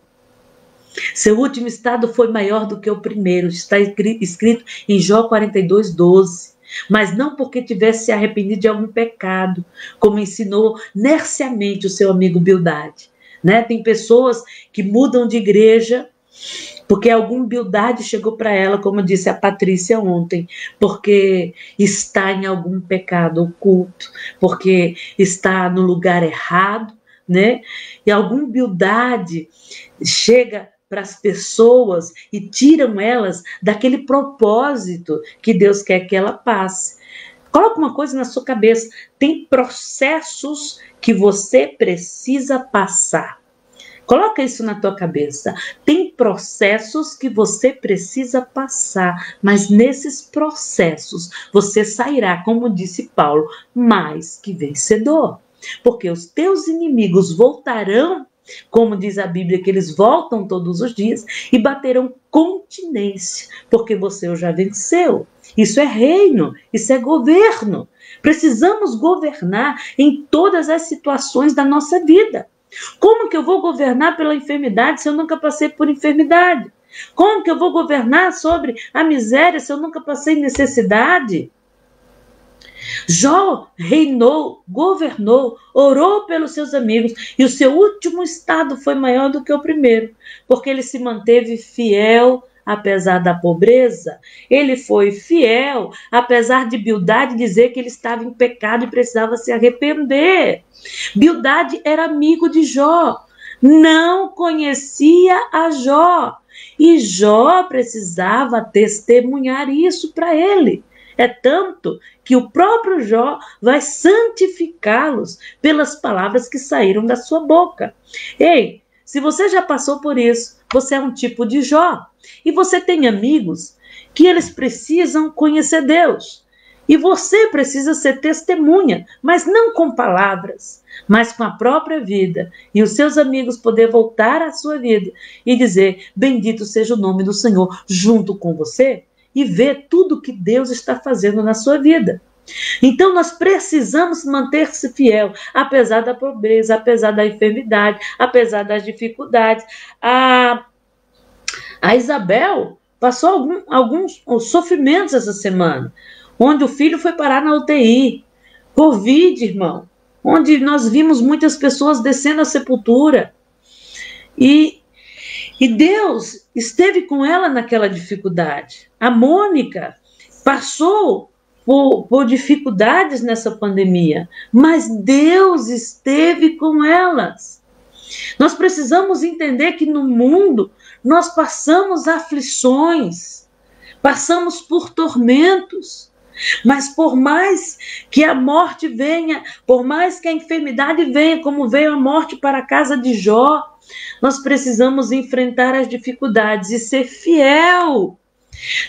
Seu último estado foi maior do que o primeiro, está escrito em Jó 42:12. Mas não porque tivesse se arrependido de algum pecado, como ensinou nerciamente o seu amigo Bildade. Né? Tem pessoas que mudam de igreja porque alguma Bildade chegou para ela, como disse a Patrícia ontem, porque está em algum pecado oculto, porque está no lugar errado, né? E alguma Bildade chega para as pessoas e tiram elas daquele propósito que Deus quer que ela passe. Coloca uma coisa na sua cabeça, tem processos que você precisa passar. Coloca isso na tua cabeça. Tem processos que você precisa passar, mas nesses processos você sairá, como disse Paulo, mais que vencedor. Porque os teus inimigos voltarão, como diz a Bíblia, que eles voltam todos os dias e baterão continência, porque você já venceu. Isso é reino, isso é governo. Precisamos governar em todas as situações da nossa vida. Como que eu vou governar pela enfermidade se eu nunca passei por enfermidade? Como que eu vou governar sobre a miséria se eu nunca passei necessidade? Jó reinou, governou, orou pelos seus amigos e o seu último estado foi maior do que o primeiro, porque ele se manteve fiel apesar da pobreza, ele foi fiel apesar de Bildade dizer que ele estava em pecado e precisava se arrepender. Bildade era amigo de Jó, não conhecia a Jó e Jó precisava testemunhar isso para ele. É tanto que o próprio Jó vai santificá-los pelas palavras que saíram da sua boca. Ei, se você já passou por isso, você é um tipo de Jó. E você tem amigos que eles precisam conhecer Deus. E você precisa ser testemunha, mas não com palavras, mas com a própria vida. E os seus amigos poder voltar à sua vida e dizer, bendito seja o nome do Senhor, junto com você, e ver tudo que Deus está fazendo na sua vida. Então nós precisamos manter-se fiel, apesar da pobreza, apesar da enfermidade, apesar das dificuldades. A Isabel passou alguns sofrimentos essa semana, onde o filho foi parar na UTI. Covid, irmão, onde nós vimos muitas pessoas descendo à sepultura. E Deus esteve com ela naquela dificuldade. A Mônica passou por dificuldades nessa pandemia, mas Deus esteve com elas. Nós precisamos entender que no mundo nós passamos aflições, passamos por tormentos, mas por mais que a morte venha, por mais que a enfermidade venha, como veio a morte para a casa de Jó, nós precisamos enfrentar as dificuldades e ser fiel.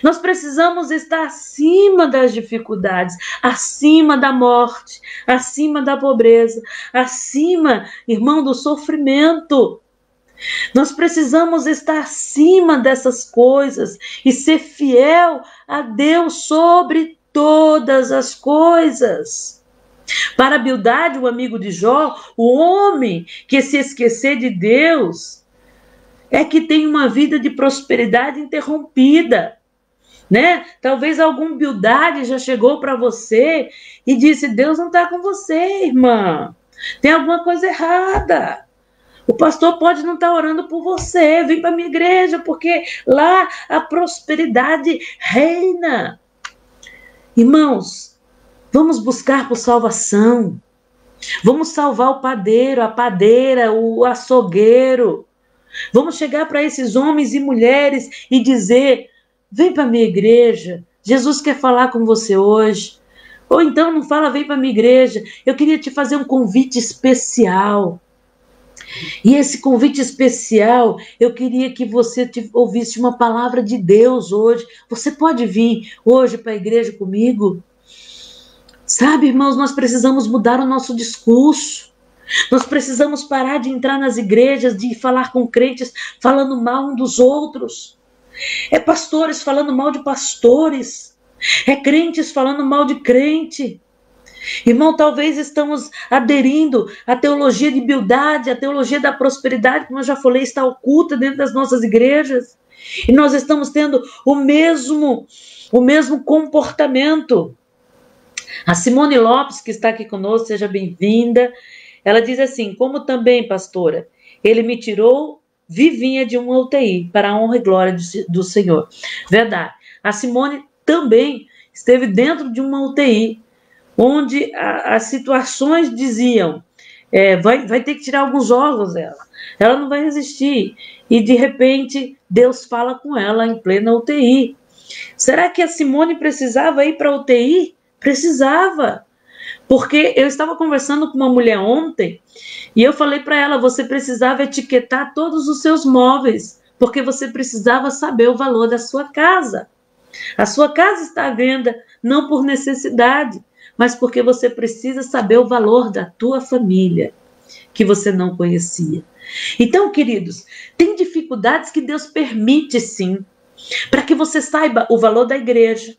Nós precisamos estar acima das dificuldades, acima da morte, acima da pobreza, acima, irmão, do sofrimento. Nós precisamos estar acima dessas coisas e ser fiel a Deus sobre todas as coisas. Para Bildade, o amigo de Jó, o homem que se esquecer de Deus é que tem uma vida de prosperidade interrompida, né? Talvez algum Bildade já chegou para você e disse: Deus não está com você, irmã. Tem alguma coisa errada. O pastor pode não estar orando por você. Vem para a minha igreja, porque lá a prosperidade reina. Irmãos, vamos buscar por salvação. Vamos salvar o padeiro, a padeira, o açougueiro. Vamos chegar para esses homens e mulheres e dizer: vem para a minha igreja, Jesus quer falar com você hoje. Ou então não fala, vem para a minha igreja, eu queria te fazer um convite especial. E esse convite especial, eu queria que você ouvisse uma palavra de Deus hoje. Você pode vir hoje para a igreja comigo? Sabe, irmãos, nós precisamos mudar o nosso discurso. Nós precisamos parar de entrar nas igrejas, de falar com crentes, falando mal um dos outros. É pastores falando mal de pastores. É crentes falando mal de crente. Irmão, talvez estamos aderindo à teologia de Bildade, à teologia da prosperidade, como eu já falei, está oculta dentro das nossas igrejas. E nós estamos tendo o mesmo comportamento. A Simone Lopes, que está aqui conosco, seja bem-vinda. Ela diz assim: como também, pastora, ele me tirou vivinha de uma UTI, para a honra e glória do Senhor. Verdade. A Simone também esteve dentro de uma UTI, onde as situações diziam: vai ter que tirar alguns órgãos dela, ela não vai resistir. E de repente Deus fala com ela em plena UTI. Será que a Simone precisava ir para a UTI? Precisava. Porque eu estava conversando com uma mulher ontem e eu falei para ela: você precisava etiquetar todos os seus móveis, porque você precisava saber o valor da sua casa. A sua casa está à venda não por necessidade, mas porque você precisa saber o valor da tua família, que você não conhecia. Então, queridos, tem dificuldades que Deus permite sim, para que você saiba o valor da igreja,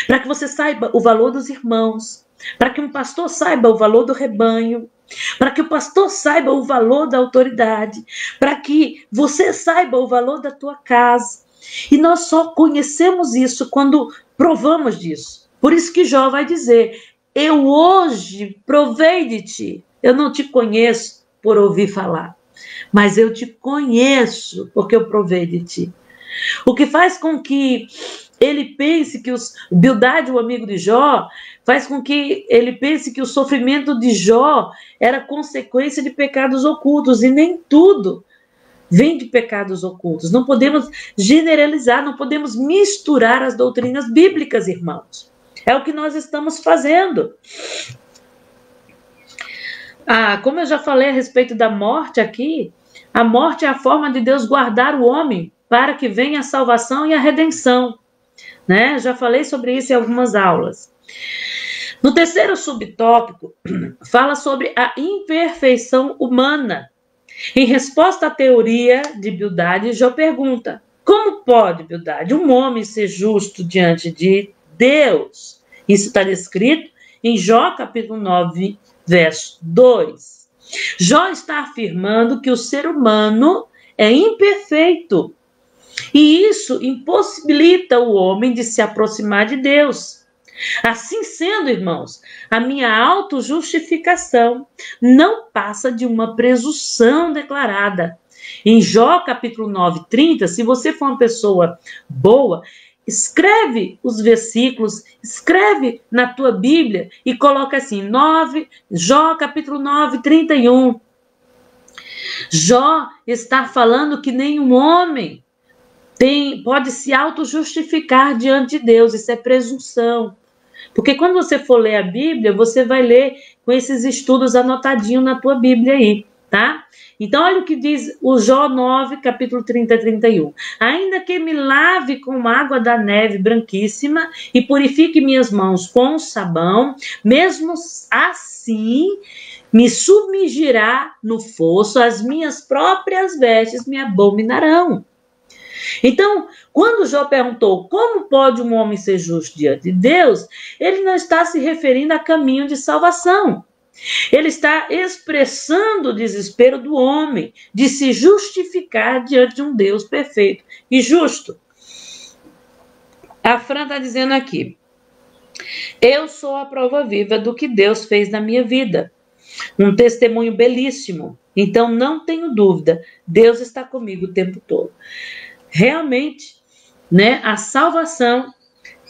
para que você saiba o valor dos irmãos, para que um pastor saiba o valor do rebanho, para que o pastor saiba o valor da autoridade, para que você saiba o valor da tua casa. E nós só conhecemos isso quando provamos disso. Por isso que Jó vai dizer: eu hoje provei de ti. Eu não te conheço por ouvir falar, mas eu te conheço porque eu provei de ti. O que faz com que ele pense que Bildade, o amigo de Jó, faz com que ele pense que o sofrimento de Jó era consequência de pecados ocultos, e nem tudo vem de pecados ocultos. Não podemos generalizar, não podemos misturar as doutrinas bíblicas, irmãos. É o que nós estamos fazendo. Como eu já falei a respeito da morte aqui, a morte é a forma de Deus guardar o homem para que venha a salvação e a redenção. Né? Já falei sobre isso em algumas aulas. No terceiro subtópico, fala sobre a imperfeição humana. Em resposta à teoria de Bildade, Jó pergunta: como pode, Bildade, um homem ser justo diante de Deus? Isso está descrito em Jó capítulo 9, verso 2. Jó está afirmando que o ser humano é imperfeito. E isso impossibilita o homem de se aproximar de Deus. Assim sendo, irmãos, a minha autojustificação não passa de uma presunção declarada. Em Jó capítulo 9, 30, se você for uma pessoa boa, escreve os versículos, escreve na tua Bíblia e coloca assim, Jó capítulo 9, 31. Jó está falando que nenhum homem pode se auto-justificar diante de Deus, isso é presunção. Porque quando você for ler a Bíblia, você vai ler com esses estudos anotadinhos na tua Bíblia aí, tá? Então, olha o que diz o Jó 9, capítulo 30 a 31. Ainda que me lave com água da neve branquíssima e purifique minhas mãos com sabão, mesmo assim me submergirá no fosso, as minhas próprias vestes me abominarão. Então, quando Jó perguntou como pode um homem ser justo diante de Deus, ele não está se referindo a caminho de salvação. Ele está expressando o desespero do homem de se justificar diante de um Deus perfeito e justo. A Fran está dizendo aqui, eu sou a prova viva do que Deus fez na minha vida. Um testemunho belíssimo. Então, não tenho dúvida, Deus está comigo o tempo todo. Realmente, né, a salvação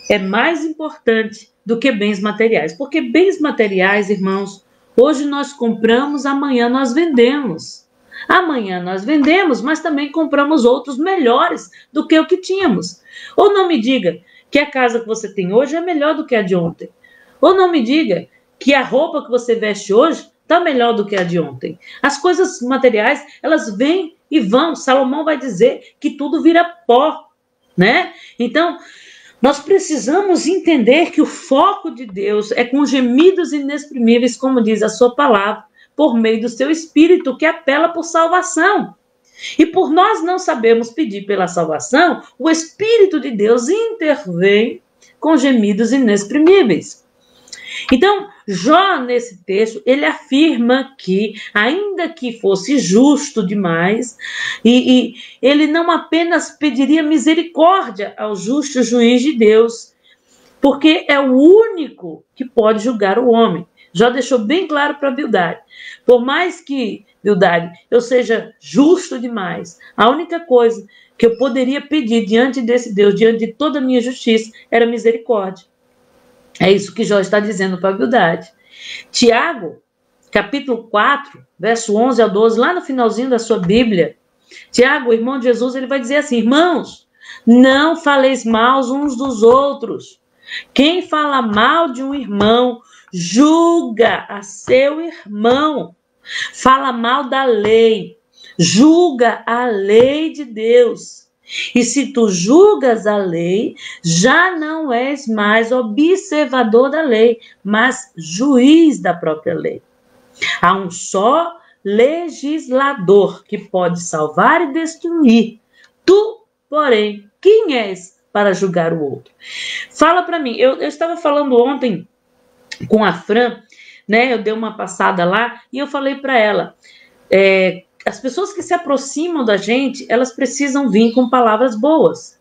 é mais importante do que bens materiais. Porque bens materiais, irmãos, hoje nós compramos, amanhã nós vendemos. Amanhã nós vendemos, mas também compramos outros melhores do que o que tínhamos. Ou não me diga que a casa que você tem hoje é melhor do que a de ontem. Ou não me diga que a roupa que você veste hoje está melhor do que a de ontem. As coisas materiais, elas vêm e vão. Salomão vai dizer que tudo vira pó, né? Então, nós precisamos entender que o foco de Deus é com gemidos inexprimíveis, como diz a sua palavra, por meio do seu Espírito, que apela por salvação. E por nós não sabermos pedir pela salvação, o Espírito de Deus intervém com gemidos inexprimíveis. Então, Jó, nesse texto, ele afirma que, ainda que fosse justo demais, e ele não apenas pediria misericórdia ao justo juiz de Deus, porque é o único que pode julgar o homem. Jó deixou bem claro para Bildade. Por mais que, Bildade, eu seja justo demais, a única coisa que eu poderia pedir diante desse Deus, diante de toda a minha justiça, era misericórdia. É isso que Jó está dizendo para a Bildade. Tiago, capítulo 4, verso 11 ao 12, lá no finalzinho da sua Bíblia, Tiago, o irmão de Jesus, ele vai dizer assim, irmãos, não faleis mal uns dos outros. Quem fala mal de um irmão, julga a seu irmão. Fala mal da lei, julga a lei de Deus. E se tu julgas a lei, já não és mais observador da lei, mas juiz da própria lei. Há um só legislador que pode salvar e destruir. Tu, porém, quem és para julgar o outro? Fala para mim, eu estava falando ontem com a Fran, né? Eu dei uma passada lá e eu falei para ela, as pessoas que se aproximam da gente, elas precisam vir com palavras boas.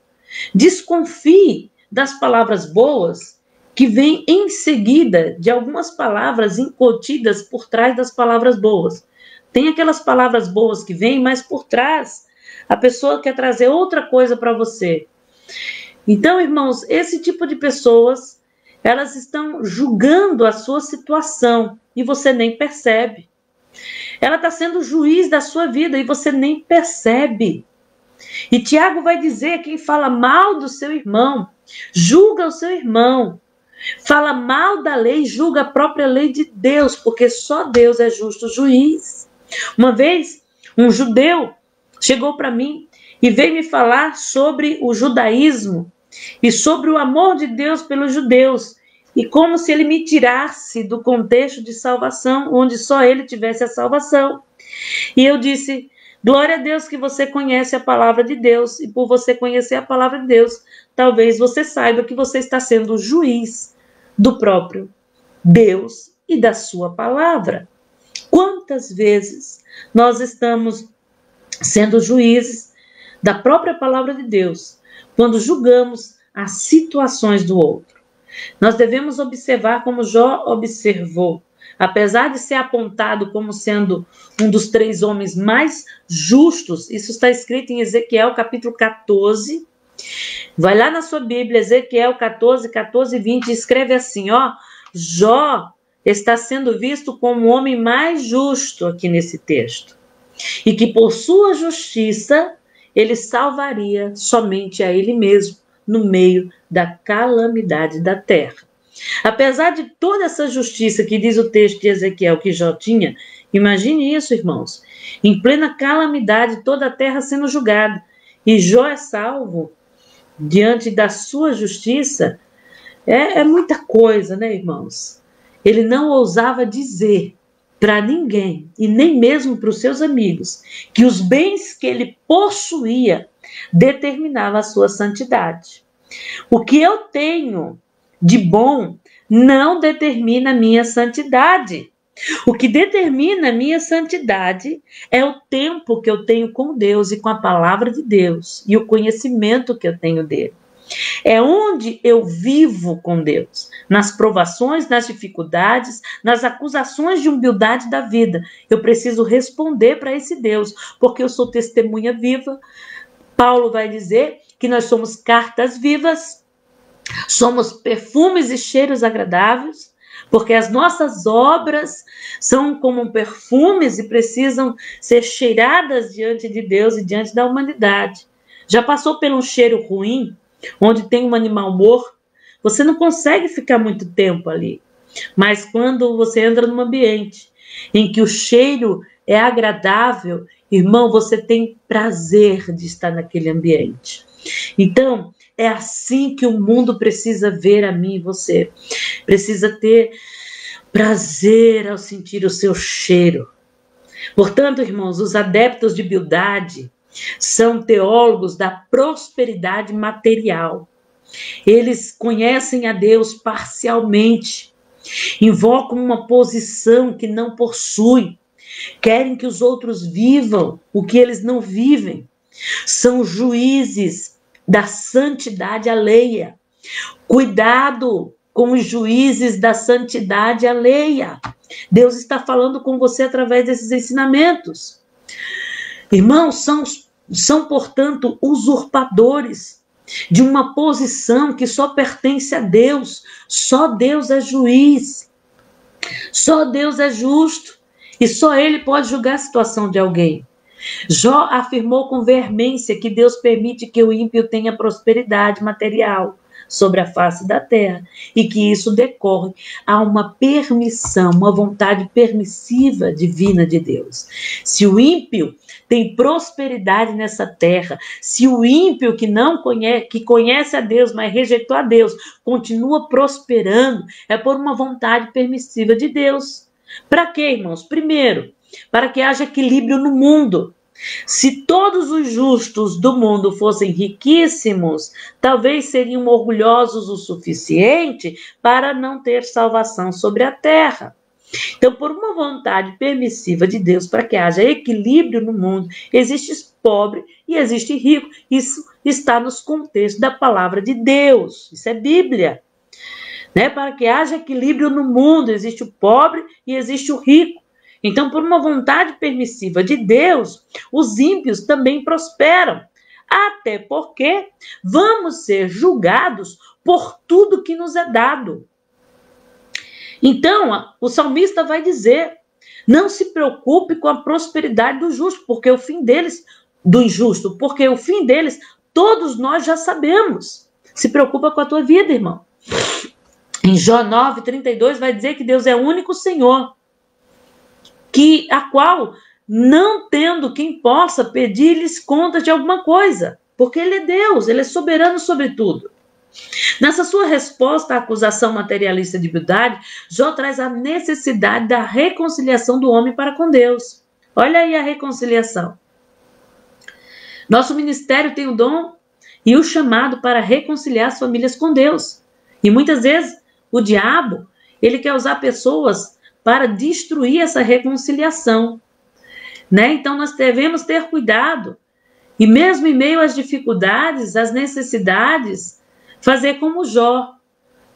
Desconfie das palavras boas que vêm em seguida de algumas palavras incontidas por trás das palavras boas. Tem aquelas palavras boas que vêm, mas por trás a pessoa quer trazer outra coisa para você. Então, irmãos, esse tipo de pessoas, elas estão julgando a sua situação e você nem percebe. Ela está sendo juiz da sua vida e você nem percebe. E Tiago vai dizer, quem fala mal do seu irmão, julga o seu irmão. Fala mal da lei, julga a própria lei de Deus, porque só Deus é justo juiz. Uma vez, um judeu chegou para mim e veio me falar sobre o judaísmo e sobre o amor de Deus pelos judeus. E como se ele me tirasse do contexto de salvação, onde só ele tivesse a salvação. E eu disse, glória a Deus que você conhece a palavra de Deus, e por você conhecer a palavra de Deus, talvez você saiba que você está sendo o juiz do próprio Deus e da sua palavra. Quantas vezes nós estamos sendo juízes da própria palavra de Deus, quando julgamos as situações do outro? Nós devemos observar como Jó observou. Apesar de ser apontado como sendo um dos 3 homens mais justos, isso está escrito em Ezequiel capítulo 14, Vai lá na sua Bíblia, Ezequiel 14, 14 e 20, e escreve assim, ó, Jó está sendo visto como o homem mais justo aqui nesse texto, e que por sua justiça ele salvaria somente a ele mesmo no meio da calamidade da terra. Apesar de toda essa justiça que diz o texto de Ezequiel que Jó tinha, imagine isso, irmãos, em plena calamidade, toda a terra sendo julgada, e Jó é salvo diante da sua justiça, é muita coisa, né, irmãos? Ele não ousava dizer para ninguém, e nem mesmo para os seus amigos, que os bens que ele possuía determinavam a sua santidade. O que eu tenho de bom não determina a minha santidade. O que determina a minha santidade é o tempo que eu tenho com Deus e com a palavra de Deus e o conhecimento que eu tenho dele. É onde eu vivo com Deus, nas provações, nas dificuldades, nas acusações de humildade da vida. Eu preciso responder para esse Deus, porque eu sou testemunha viva. Paulo vai dizer que nós somos cartas vivas, somos perfumes e cheiros agradáveis, porque as nossas obras são como perfumes e precisam ser cheiradas diante de Deus e diante da humanidade. Já passou por um cheiro ruim, onde tem um animal morto? Você não consegue ficar muito tempo ali. Mas quando você entra num ambiente em que o cheiro é agradável, irmão, você tem prazer de estar naquele ambiente. Então, é assim que o mundo precisa ver a mim e você. Precisa ter prazer ao sentir o seu cheiro. Portanto, irmãos, os adeptos de Bildade são teólogos da prosperidade material. Eles conhecem a Deus parcialmente, invocam uma posição que não possuem, querem que os outros vivam o que eles não vivem. São juízes da santidade alheia. Cuidado com os juízes da santidade alheia. Deus está falando com você através desses ensinamentos. Irmãos, são, portanto, usurpadores de uma posição que só pertence a Deus. Só Deus é juiz. Só Deus é justo. E só Ele pode julgar a situação de alguém. Jó afirmou com veemência que Deus permite que o ímpio tenha prosperidade material sobre a face da terra e que isso decorre a uma permissão, uma vontade permissiva divina de Deus. Se o ímpio tem prosperidade nessa terra, se o ímpio que conhece a Deus, mas rejeitou a Deus, continua prosperando, é por uma vontade permissiva de Deus. Para quê, irmãos? Primeiro, para que haja equilíbrio no mundo. Se todos os justos do mundo fossem riquíssimos, talvez seriam orgulhosos o suficiente para não ter salvação sobre a terra. Então, por uma vontade permissiva de Deus, para que haja equilíbrio no mundo, existe pobre e existe rico. Isso está nos contextos da palavra de Deus. Isso é Bíblia. Para que haja equilíbrio no mundo, existe o pobre e existe o rico. Então, por uma vontade permissiva de Deus, os ímpios também prosperam. Até porque vamos ser julgados por tudo que nos é dado. Então, o salmista vai dizer, não se preocupe com a prosperidade do justo, porque o fim deles, do injusto, porque o fim deles, todos nós já sabemos. Se preocupa com a tua vida, irmão. Em Jó 9:32 vai dizer que Deus é o único Senhor, a qual, não tendo quem possa pedir-lhes conta de alguma coisa, porque Ele é Deus, Ele é soberano sobre tudo. Nessa sua resposta à acusação materialista de Bildade, Jó traz a necessidade da reconciliação do homem para com Deus. Olha aí a reconciliação. Nosso ministério tem o dom e o chamado para reconciliar as famílias com Deus. E muitas vezes o diabo, ele quer usar pessoas para destruir essa reconciliação. Então nós devemos ter cuidado. E mesmo em meio às dificuldades, às necessidades, fazer como Jó,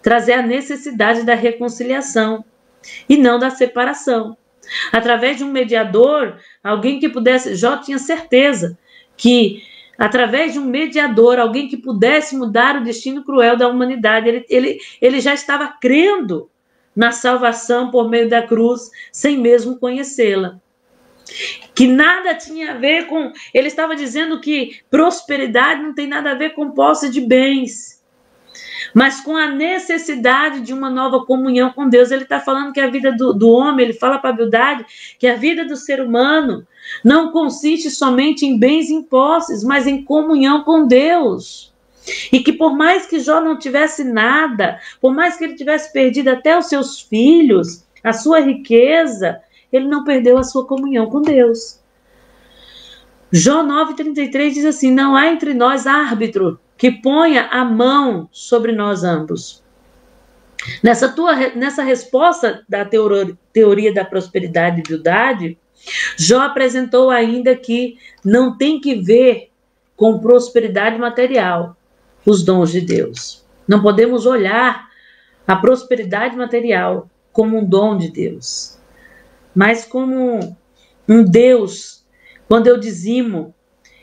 trazer a necessidade da reconciliação e não da separação. Através de um mediador, alguém que pudesse... Jó tinha certeza que através de um mediador, alguém que pudesse mudar o destino cruel da humanidade. Ele já estava crendo na salvação por meio da cruz, sem mesmo conhecê-la. Que nada tinha a ver com... Ele estava dizendo que prosperidade não tem nada a ver com posse de bens, mas com a necessidade de uma nova comunhão com Deus. Ele está falando que a vida do homem, ele fala para a Bildade que a vida do ser humano não consiste somente em bens e em posses, mas em comunhão com Deus. E que por mais que Jó não tivesse nada, por mais que ele tivesse perdido até os seus filhos, a sua riqueza, ele não perdeu a sua comunhão com Deus. Jó 9,33 diz assim: não há entre nós árbitro que ponha a mão sobre nós ambos. Nessa resposta da teoria da prosperidade e Bildade, Jó apresentou ainda que não tem que ver com prosperidade material os dons de Deus. Não podemos olhar a prosperidade material como um dom de Deus, mas como um Deus. Quando eu dizimo,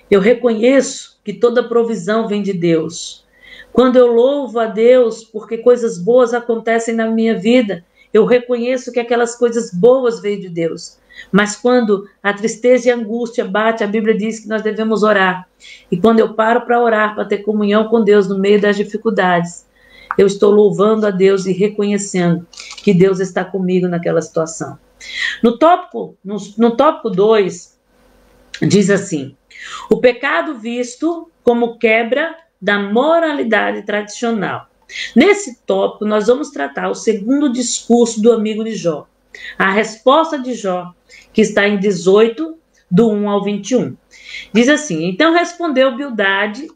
eu reconheço que toda provisão vem de Deus. Quando eu louvo a Deus porque coisas boas acontecem na minha vida, eu reconheço que aquelas coisas boas vêm de Deus. Mas quando a tristeza e a angústia bate, a Bíblia diz que nós devemos orar. E quando eu paro para orar, para ter comunhão com Deus no meio das dificuldades, eu estou louvando a Deus e reconhecendo que Deus está comigo naquela situação. No tópico 2, diz assim: o pecado visto como quebra da moralidade tradicional. Nesse tópico, nós vamos tratar o segundo discurso do amigo de Jó, a resposta de Jó, que está em 18, do 1 ao 21. Diz assim: então respondeu Bildade,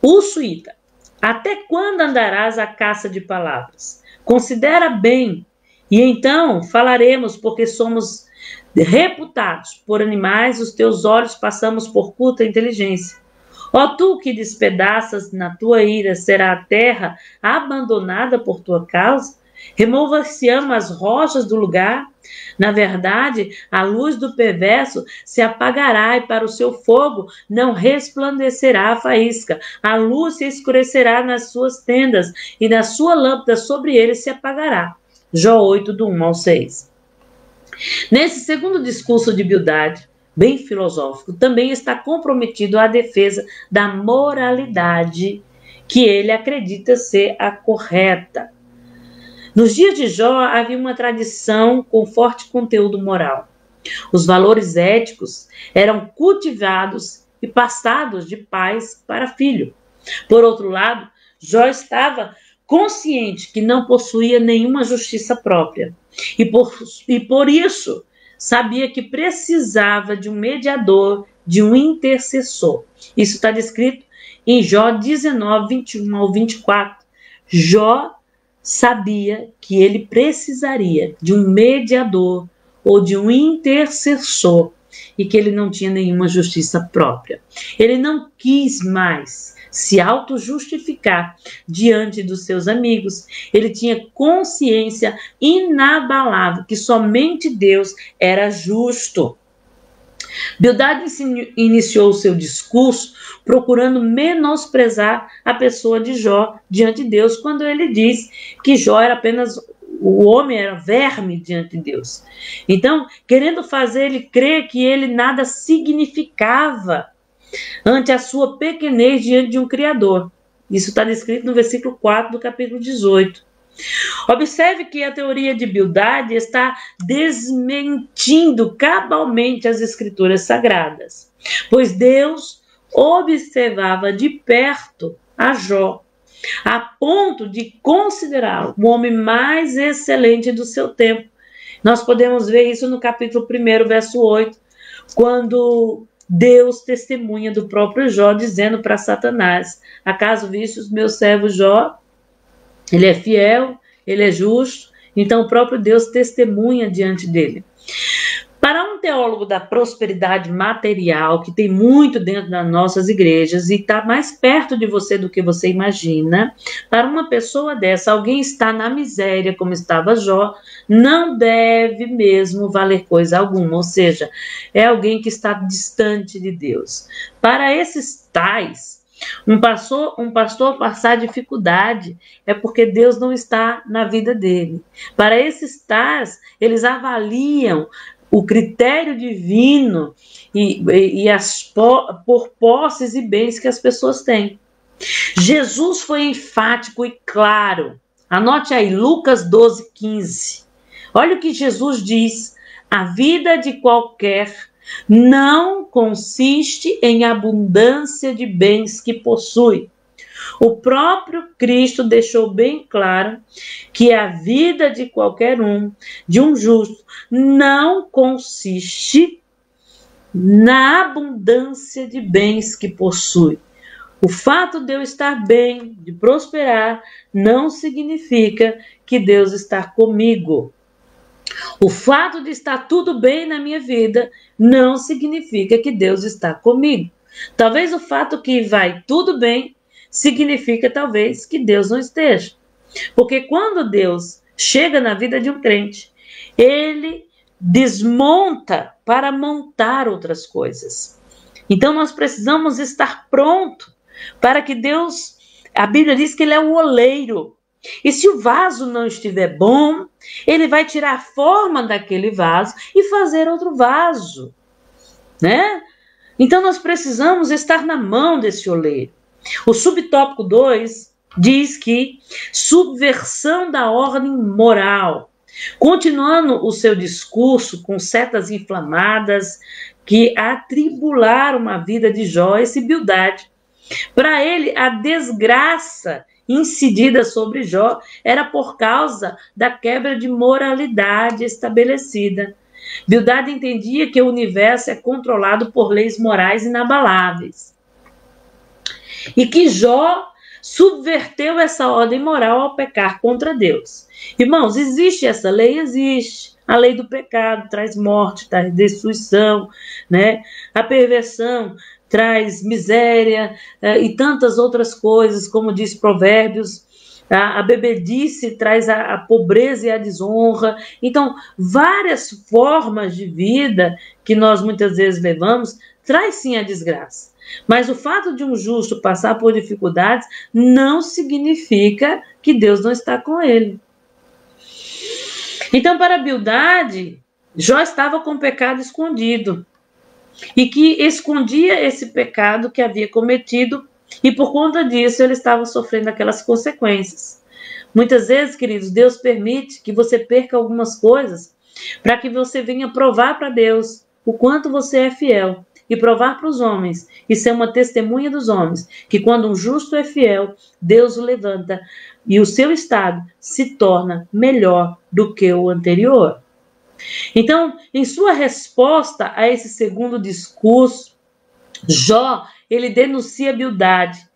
o suíta: até quando andarás à caça de palavras? Considera bem, e então falaremos, porque somos reputados por animais, os teus olhos passamos por culta inteligência. Ó tu que despedaças na tua ira, será a terra abandonada por tua causa? Remova-se-ão as rochas do lugar? Na verdade, a luz do perverso se apagará, e para o seu fogo não resplandecerá a faísca. A luz se escurecerá nas suas tendas, e na sua lâmpada sobre ele se apagará. Jó 8, do 1 ao 6. Nesse segundo discurso de Bildade, bem filosófico, também está comprometido à defesa da moralidade que ele acredita ser a correta. Nos dias de Jó havia uma tradição com forte conteúdo moral. Os valores éticos eram cultivados e passados de pais para filho. Por outro lado, Jó estava consciente que não possuía nenhuma justiça própria e por isso sabia que precisava de um mediador, de um intercessor. Isso está descrito em Jó 19, 21 ao 24. Jó sabia que ele precisaria de um mediador ou de um intercessor e que ele não tinha nenhuma justiça própria. Ele não quis mais se auto-justificar diante dos seus amigos. Ele tinha consciência inabalável que somente Deus era justo. Bildade iniciou o seu discurso procurando menosprezar a pessoa de Jó diante de Deus, quando ele diz que Jó era apenas... o homem era verme diante de Deus. Então, querendo fazer ele crer que ele nada significava ante a sua pequenez diante de um Criador. Isso está descrito no versículo 4 do capítulo 18. Observe que a teoria de Bildade está desmentindo cabalmente as Escrituras Sagradas, pois Deus observava de perto a Jó, a ponto de considerá-lo o homem mais excelente do seu tempo. Nós podemos ver isso no capítulo 1, verso 8, quando Deus testemunha do próprio Jó, dizendo para Satanás: acaso viste o meu servo Jó? Ele é fiel, ele é justo. Então o próprio Deus testemunha diante dele. Para um teólogo da prosperidade material, que tem muito dentro das nossas igrejas e está mais perto de você do que você imagina, para uma pessoa dessa, alguém está na miséria, como estava Jó, não deve mesmo valer coisa alguma, ou seja, é alguém que está distante de Deus. Para esses tais, um pastor passar dificuldade é porque Deus não está na vida dele. Para esses tais, eles avaliam o critério divino por posses e bens que as pessoas têm. Jesus foi enfático e claro. Anote aí, Lucas 12:15. Olha o que Jesus diz: a vida de qualquer não consiste em abundância de bens que possui. O próprio Cristo deixou bem claro que a vida de qualquer um, de um justo, não consiste na abundância de bens que possui. O fato de eu estar bem, de prosperar, não significa que Deus está comigo. O fato de estar tudo bem na minha vida não significa que Deus está comigo. Talvez o fato que vai tudo bem significa talvez que Deus não esteja. Porque quando Deus chega na vida de um crente, ele desmonta para montar outras coisas. Então nós precisamos estar pronto para que Deus, a Bíblia diz que ele é o oleiro. E se o vaso não estiver bom, ele vai tirar a forma daquele vaso e fazer outro vaso, né? Então nós precisamos estar na mão desse oleiro. O subtópico 2 diz que subversão da ordem moral. Continuando o seu discurso com setas inflamadas que atribularam a vida de Jó e Bildade. Para ele, a desgraça incidida sobre Jó era por causa da quebra de moralidade estabelecida. Bildade entendia que o universo é controlado por leis morais inabaláveis. E que Jó subverteu essa ordem moral ao pecar contra Deus. Irmãos, existe essa lei? Existe. A lei do pecado traz morte, traz destruição, né? A perversão traz miséria e tantas outras coisas, como diz Provérbios. A bebedice traz a pobreza e a desonra. Então, várias formas de vida que nós muitas vezes levamos, traz sim a desgraça. Mas o fato de um justo passar por dificuldades não significa que Deus não está com ele. Então, para Bildade, Jó estava com o pecado escondido e que escondia esse pecado que havia cometido e por conta disso ele estava sofrendo aquelas consequências. Muitas vezes, queridos, Deus permite que você perca algumas coisas para que você venha provar para Deus o quanto você é fiel e provar para os homens e ser uma testemunha dos homens que quando um justo é fiel, Deus o levanta e o seu estado se torna melhor do que o anterior. Então, em sua resposta a esse segundo discurso, Jó, ele denuncia a Bildade.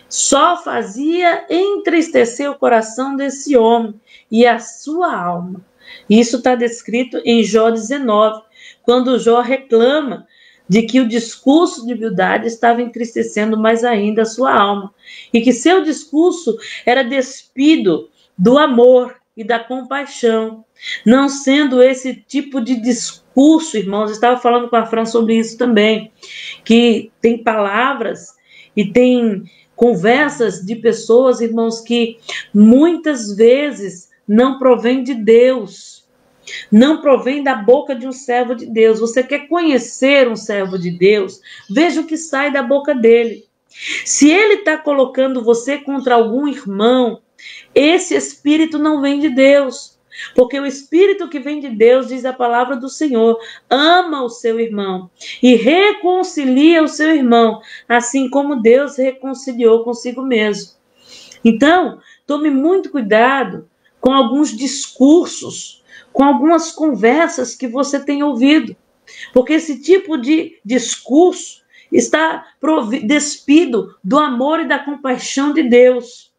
Só fazia entristecer o coração desse homem e a sua alma. Isso está descrito em Jó 19, quando Jó reclama de que o discurso de Bildade estava entristecendo mais ainda a sua alma e que seu discurso era despido do amor e da compaixão, não sendo esse tipo de discurso, irmãos, eu estava falando com a Fran sobre isso também, que tem palavras e tem conversas de pessoas, irmãos, que muitas vezes não provém de Deus, não provém da boca de um servo de Deus. Você quer conhecer um servo de Deus? Veja o que sai da boca dele. Se ele está colocando você contra algum irmão, esse espírito não vem de Deus. Porque o espírito que vem de Deus, diz a palavra do Senhor, ama o seu irmão e reconcilia o seu irmão, assim como Deus reconciliou consigo mesmo. Então, tome muito cuidado com alguns discursos, com algumas conversas que você tem ouvido, porque esse tipo de discurso está despido do amor e da compaixão de Deus.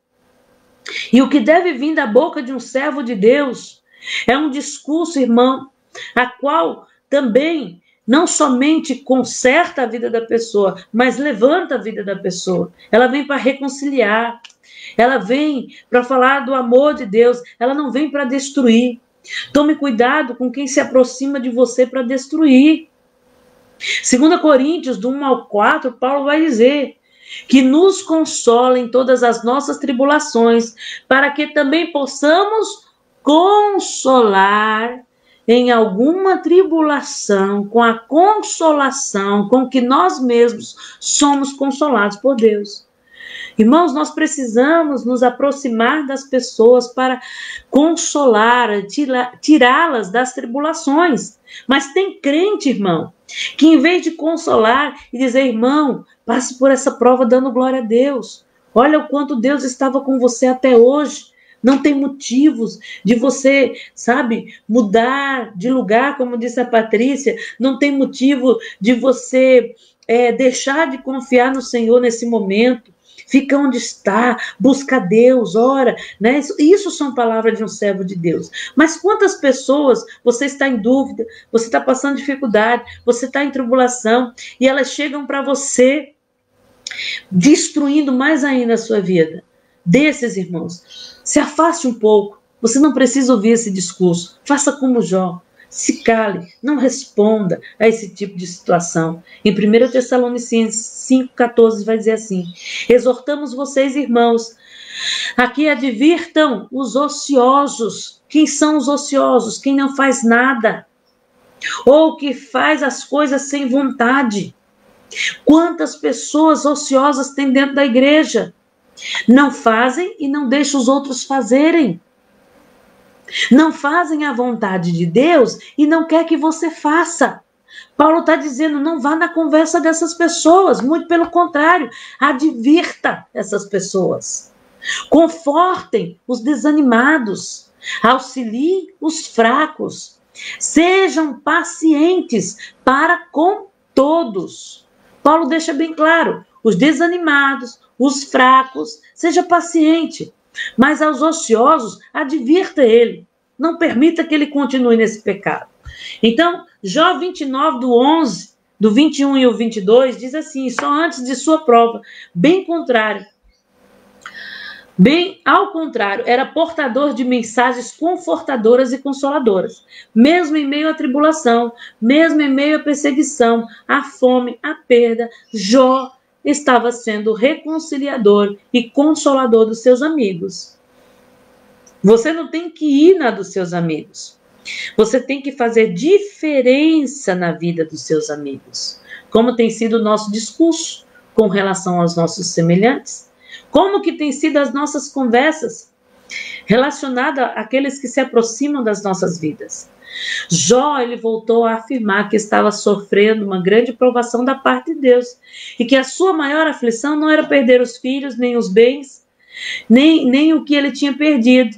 E o que deve vir da boca de um servo de Deus é um discurso, irmão, a qual também não somente conserta a vida da pessoa, mas levanta a vida da pessoa. Ela vem para reconciliar, ela vem para falar do amor de Deus, ela não vem para destruir. Tome cuidado com quem se aproxima de você para destruir. 2 Coríntios, do 1 ao 4, Paulo vai dizer que nos consola em todas as nossas tribulações, para que também possamos consolar em alguma tribulação, com a consolação com que nós mesmos somos consolados por Deus. Irmãos, nós precisamos nos aproximar das pessoas para consolar, tirá-las das tribulações. Mas tem crente, irmão, que em vez de consolar e dizer, irmão, passe por essa prova dando glória a Deus. Olha o quanto Deus estava com você até hoje. Não tem motivos de você, sabe, mudar de lugar, como disse a Patrícia. Não tem motivo de você deixar de confiar no Senhor nesse momento. Fica onde está, busca Deus, ora, né? Isso são palavras de um servo de Deus. Mas quantas pessoas você está em dúvida, você está passando dificuldade, você está em tribulação, e elas chegam para você destruindo mais ainda a sua vida. Desses irmãos, se afaste um pouco. Você não precisa ouvir esse discurso. Faça como Jó. Se cale, não responda a esse tipo de situação. Em 1 Tessalonicenses 5,14 vai dizer assim: exortamos vocês, irmãos, a que advirtam os ociosos. Quem são os ociosos? Quem não faz nada, ou que faz as coisas sem vontade. Quantas pessoas ociosas tem dentro da igreja? Não fazem e não deixam os outros fazerem. Não fazem a vontade de Deus e não quer que você faça. Paulo está dizendo, não vá na conversa dessas pessoas, muito pelo contrário, advirta essas pessoas. Confortem os desanimados, auxiliem os fracos, sejam pacientes para com todos. Paulo deixa bem claro, os desanimados, os fracos, seja paciente. Mas aos ociosos, advirta ele. Não permita que ele continue nesse pecado. Então, Jó 29, do 11, do 21 e o 22, diz assim, só antes de sua prova, bem ao contrário, era portador de mensagens confortadoras e consoladoras. Mesmo em meio à tribulação, mesmo em meio à perseguição, à fome, à perda, Jó estava sendo reconciliador e consolador dos seus amigos. Você não tem que ir na dos seus amigos. Você tem que fazer diferença na vida dos seus amigos. Como tem sido o nosso discurso com relação aos nossos semelhantes? Como que tem sido as nossas conversas relacionadas àqueles que se aproximam das nossas vidas? Jó, ele voltou a afirmar que estava sofrendo uma grande provação da parte de Deus e que a sua maior aflição não era perder os filhos, nem os bens, nem o que ele tinha perdido,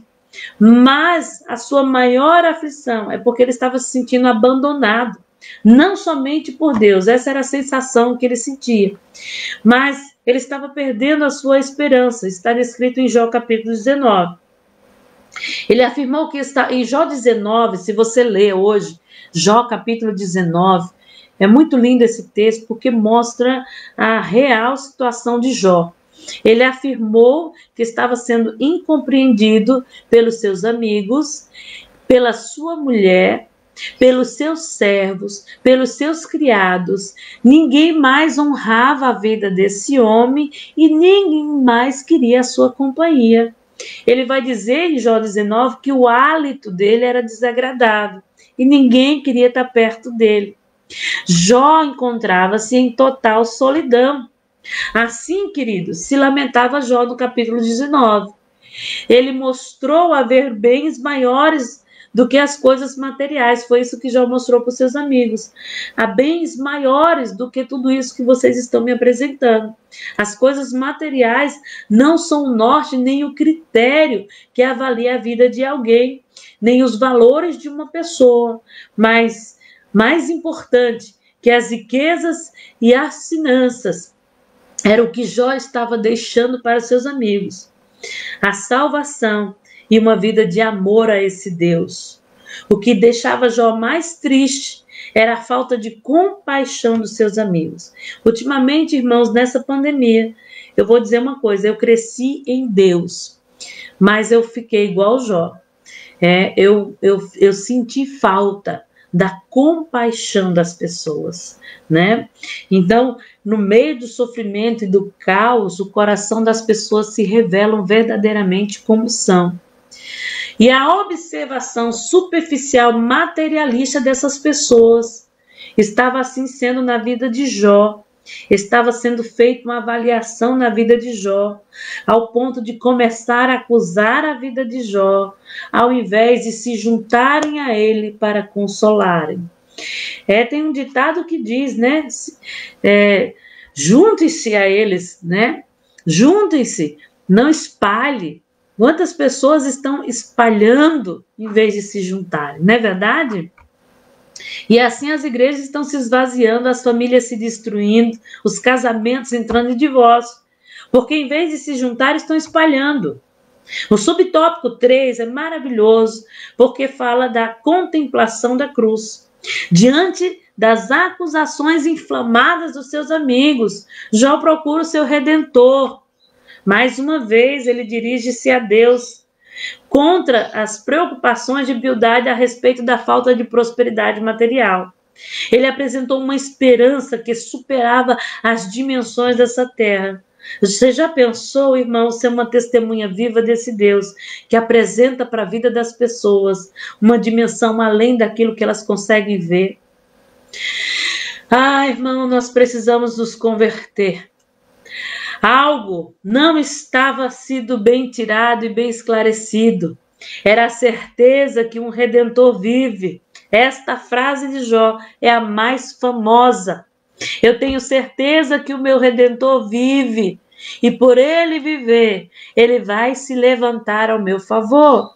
mas a sua maior aflição é porque ele estava se sentindo abandonado, não somente por Deus, essa era a sensação que ele sentia, mas ele estava perdendo a sua esperança. Está descrito em Jó capítulo 19. Ele afirmou que está em Jó 19, se você ler hoje, Jó capítulo 19, é muito lindo esse texto porque mostra a real situação de Jó. Ele afirmou que estava sendo incompreendido pelos seus amigos, pela sua mulher, pelos seus servos, pelos seus criados. Ninguém mais honrava a vida desse homem e ninguém mais queria a sua companhia. Ele vai dizer em Jó 19 que o hálito dele era desagradável e ninguém queria estar perto dele. Jó encontrava-se em total solidão. Assim, queridos, se lamentava Jó no capítulo 19. Ele mostrou haver bens maiores do que as coisas materiais. Foi isso que Jó mostrou para os seus amigos. Há bens maiores do que tudo isso que vocês estão me apresentando. As coisas materiais não são o norte nem o critério que avalia a vida de alguém, nem os valores de uma pessoa. Mas, mais importante que as riquezas e as finanças, era o que Jó estava deixando para seus amigos. A salvação e uma vida de amor a esse Deus. O que deixava Jó mais triste era a falta de compaixão dos seus amigos. Ultimamente, irmãos, nessa pandemia, eu vou dizer uma coisa, eu cresci em Deus, mas eu fiquei igual Jó. Eu senti falta da compaixão das pessoas, né? Então, no meio do sofrimento e do caos, o coração das pessoas se revelam verdadeiramente como são. E a observação superficial materialista dessas pessoas estava assim sendo na vida de Jó. Estava sendo feita uma avaliação na vida de Jó, ao ponto de começar a acusar a vida de Jó, ao invés de se juntarem a ele para consolarem. Tem um ditado que diz, né? Juntem-se a eles, né? Juntem-se, não espalhe. Quantas pessoas estão espalhando em vez de se juntarem, não é verdade? E assim as igrejas estão se esvaziando, as famílias se destruindo, os casamentos entrando em divórcio, porque em vez de se juntar, estão espalhando. O subtópico 3 é maravilhoso, porque fala da contemplação da cruz. Diante das acusações inflamadas dos seus amigos, Jó procura o seu Redentor. Mais uma vez, ele dirige-se a Deus contra as preocupações de Bildade a respeito da falta de prosperidade material. Ele apresentou uma esperança que superava as dimensões dessa terra. Você já pensou, irmão, ser uma testemunha viva desse Deus que apresenta para a vida das pessoas uma dimensão além daquilo que elas conseguem ver? Irmão, nós precisamos nos converter. Algo não estava sido bem tirado e bem esclarecido. Era a certeza que um Redentor vive. Esta frase de Jó é a mais famosa. Eu tenho certeza que o meu Redentor vive, e por ele viver, ele vai se levantar ao meu favor.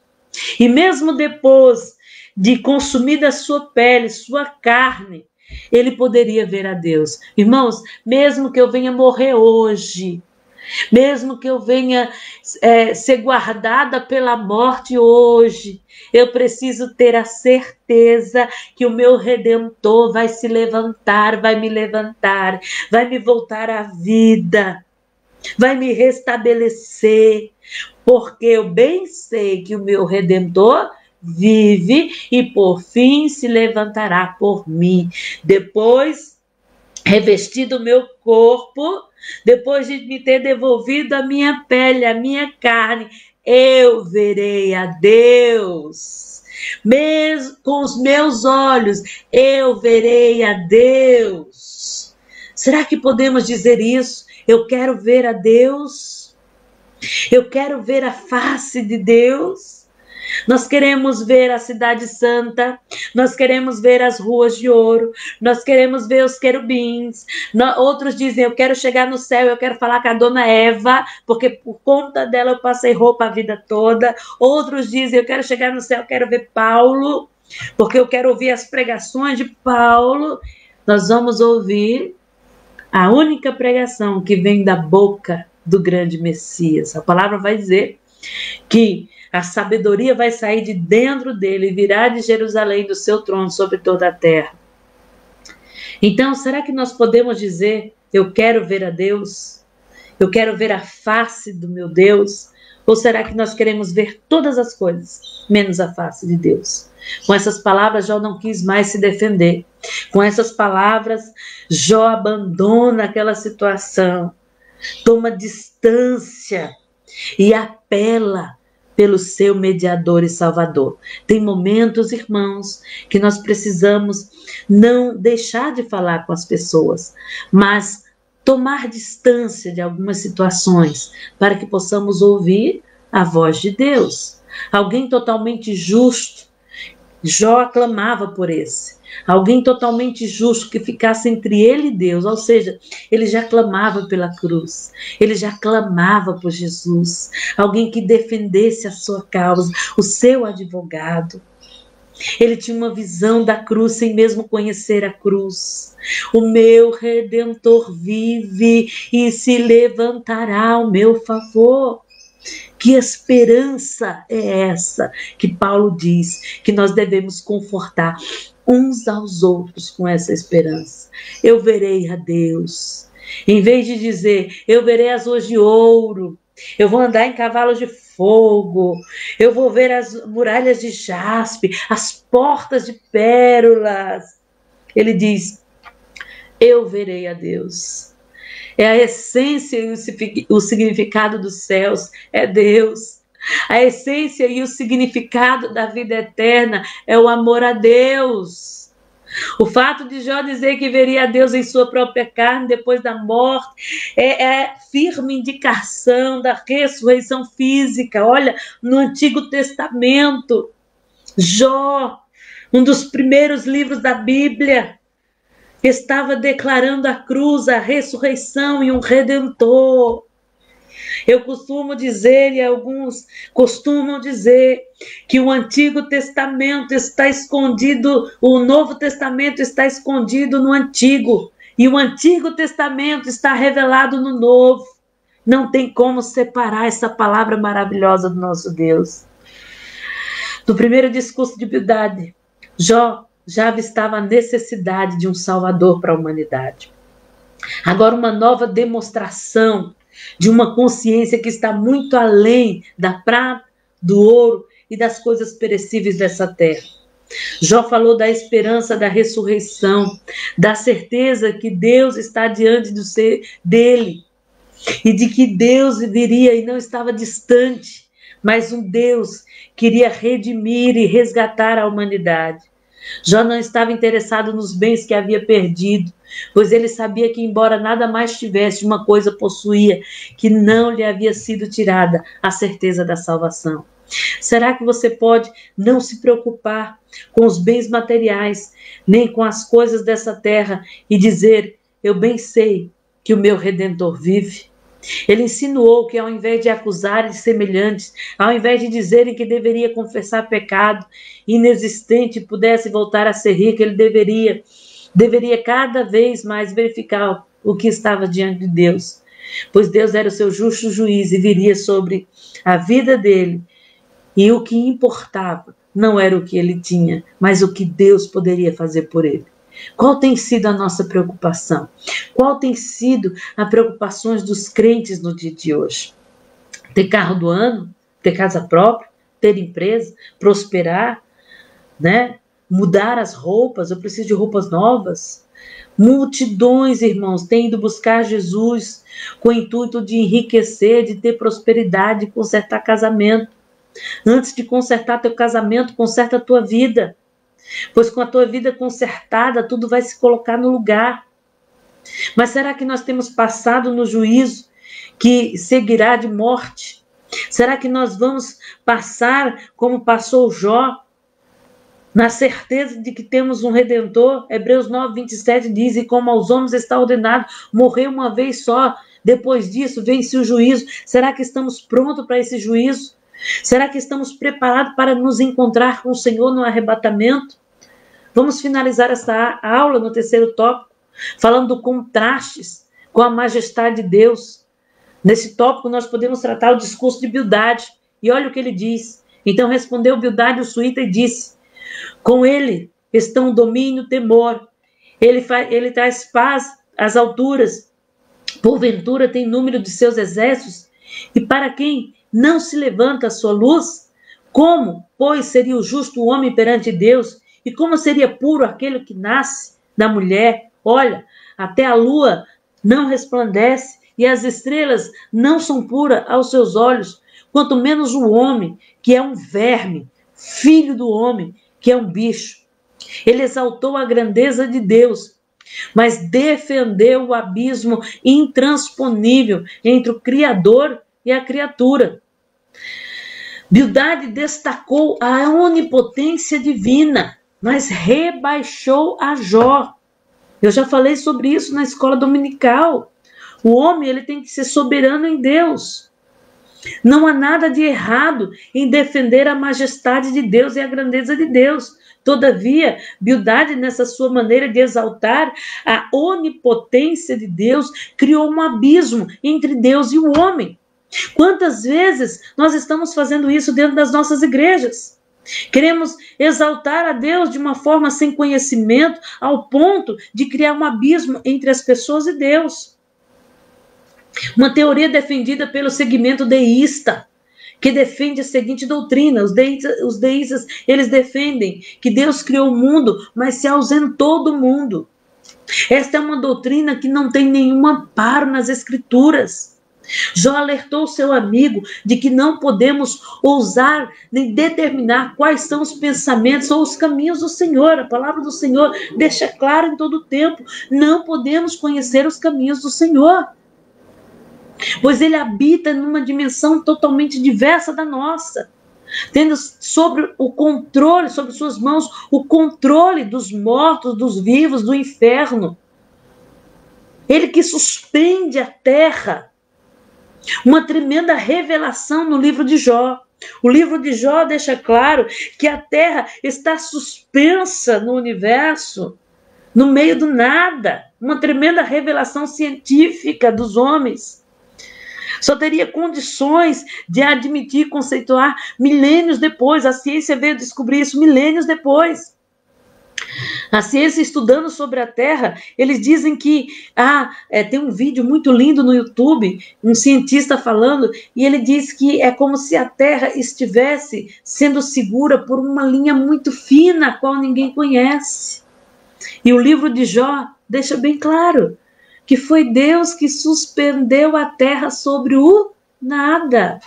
E mesmo depois de consumida sua pele, sua carne, ele poderia ver a Deus. Irmãos, mesmo que eu venha morrer hoje, mesmo que eu venha ser guardada pela morte hoje, eu preciso ter a certeza que o meu Redentor vai se levantar, vai me levantar, vai me voltar à vida, vai me restabelecer, porque eu bem sei que o meu Redentor vive e por fim se levantará por mim. Depois, revestido o meu corpo, depois de me ter devolvido a minha pele, a minha carne, eu verei a Deus. Mesmo com os meus olhos, eu verei a Deus. Será que podemos dizer isso? Eu quero ver a Deus. Eu quero ver a face de Deus. Nós queremos ver a cidade santa, nós queremos ver as ruas de ouro, nós queremos ver os querubins. Outros dizem, eu quero chegar no céu, eu quero falar com a dona Eva, porque por conta dela eu passei roupa a vida toda. Outros dizem, eu quero chegar no céu, eu quero ver Paulo, porque eu quero ouvir as pregações de Paulo. Nós vamos ouvir a única pregação que vem da boca do grande Messias. A palavra vai dizer que a sabedoria vai sair de dentro dele e virá de Jerusalém, do seu trono, sobre toda a terra. Então, será que nós podemos dizer, eu quero ver a Deus? Eu quero ver a face do meu Deus? Ou será que nós queremos ver todas as coisas, menos a face de Deus? Com essas palavras, Jó não quis mais se defender. Com essas palavras, Jó abandona aquela situação, toma distância e apela pelo seu mediador e salvador. Tem momentos, irmãos, que nós precisamos não deixar de falar com as pessoas, mas tomar distância de algumas situações para que possamos ouvir a voz de Deus. Alguém totalmente justo, Jó clamava por esse. Alguém totalmente justo que ficasse entre ele e Deus, ou seja, ele já clamava pela cruz, ele já clamava por Jesus, alguém que defendesse a sua causa, o seu advogado. Ele tinha uma visão da cruz sem mesmo conhecer a cruz. O meu Redentor vive e se levantará ao meu favor. Que esperança é essa que Paulo diz que nós devemos confortar? uns aos outros com essa esperança. Eu verei a Deus. Em vez de dizer, eu verei as ruas de ouro, eu vou andar em cavalos de fogo, eu vou ver as muralhas de jaspe, as portas de pérolas. Ele diz, eu verei a Deus. É a essência e o significado dos céus, é Deus. A essência e o significado da vida eterna é o amor a Deus. O fato de Jó dizer que veria a Deus em sua própria carne depois da morte é firme indicação da ressurreição física. Olha, no Antigo Testamento, Jó, um dos primeiros livros da Bíblia, estava declarando a cruz, a ressurreição e um redentor. Eu costumo dizer, e alguns costumam dizer, que o Antigo Testamento está escondido, o Novo Testamento está escondido no Antigo, e o Antigo Testamento está revelado no Novo. Não tem como separar essa palavra maravilhosa do nosso Deus. No primeiro discurso de Bildade, Jó já avistava a necessidade de um Salvador para a humanidade. Agora, uma nova demonstração de uma consciência que está muito além da prata, do ouro e das coisas perecíveis dessa terra. Jó falou da esperança da ressurreição, da certeza que Deus está diante do ser dele e de que Deus viria e não estava distante, mas um Deus queria redimir e resgatar a humanidade. Jó não estava interessado nos bens que havia perdido, pois ele sabia que, embora nada mais tivesse, uma coisa possuía, que não lhe havia sido tirada, a certeza da salvação. Será que você pode não se preocupar com os bens materiais, nem com as coisas dessa terra, e dizer, eu bem sei que o meu Redentor vive? Ele insinuou que, ao invés de acusarem semelhantes, ao invés de dizerem que deveria confessar pecado inexistente e pudesse voltar a ser rico, ele deveria cada vez mais verificar o que estava diante de Deus, pois Deus era o seu justo juiz e viria sobre a vida dele, e o que importava não era o que ele tinha, mas o que Deus poderia fazer por ele. Qual tem sido a nossa preocupação? Qual tem sido as preocupações dos crentes no dia de hoje? Ter carro do ano? Ter casa própria? Ter empresa? Prosperar? Né? Mudar as roupas? Eu preciso de roupas novas? Multidões, irmãos, têm ido buscar Jesus com o intuito de enriquecer, de ter prosperidade, de consertar casamento. Antes de consertar teu casamento, conserta a tua vida. Pois com a tua vida consertada, tudo vai se colocar no lugar. Mas será que nós temos passado no juízo que seguirá de morte? Será que nós vamos passar como passou Jó, na certeza de que temos um Redentor? Hebreus 9, 27 diz, e como aos homens está ordenado morrer uma vez só, depois disso vence o juízo. Será que estamos prontos para esse juízo? Será que estamos preparados para nos encontrar com o Senhor no arrebatamento? Vamos finalizar essa aula no terceiro tópico, falando de contrastes com a majestade de Deus. Nesse tópico nós podemos tratar o discurso de Bildade. E olha o que ele diz. Então respondeu Bildade o suíta e disse, com ele estão o domínio e o temor. Ele traz paz às alturas. Porventura tem número de seus exércitos. E para quem não se levanta a sua luz? Como, pois, seria o justo homem perante Deus? E como seria puro aquele que nasce da mulher? Olha, até a lua não resplandece e as estrelas não são puras aos seus olhos, quanto menos o homem, que é um verme, filho do homem, que é um bicho. Ele exaltou a grandeza de Deus, mas defendeu o abismo intransponível entre o Criador e a criatura. Bildade destacou a onipotência divina, mas rebaixou a Jó. Eu já falei sobre isso na escola dominical. O homem ele tem que ser soberano em Deus. Não há nada de errado em defender a majestade de Deus e a grandeza de Deus. Todavia, Bildade, nessa sua maneira de exaltar a onipotência de Deus, criou um abismo entre Deus e o homem. Quantas vezes nós estamos fazendo isso dentro das nossas igrejas? Queremos exaltar a Deus de uma forma sem conhecimento, ao ponto de criar um abismo entre as pessoas e Deus. Uma teoria defendida pelo segmento deísta, que defende a seguinte doutrina: os deístas, eles defendem que Deus criou o mundo, mas se ausentou do mundo. Esta é uma doutrina que não tem nenhum amparo nas Escrituras. Jó alertou seu amigo de que não podemos ousar nem determinar quais são os pensamentos ou os caminhos do Senhor. A palavra do Senhor deixa claro em todo o tempo: não podemos conhecer os caminhos do Senhor, pois ele habita numa dimensão totalmente diversa da nossa, tendo sobre o controle, sobre suas mãos, o controle dos mortos, dos vivos, do inferno. Ele que suspende a terra. Uma tremenda revelação no livro de Jó. O livro de Jó deixa claro que a terra está suspensa no universo, no meio do nada. Uma tremenda revelação científica dos homens. Só teria condições de admitir, conceituar milênios depois. A ciência veio descobrir isso milênios depois. A ciência, estudando sobre a Terra, eles dizem que tem um vídeo muito lindo no YouTube, um cientista falando, e ele diz que é como se a Terra estivesse sendo segura por uma linha muito fina, a qual ninguém conhece. E o livro de Jó deixa bem claro que foi Deus que suspendeu a terra sobre o nada.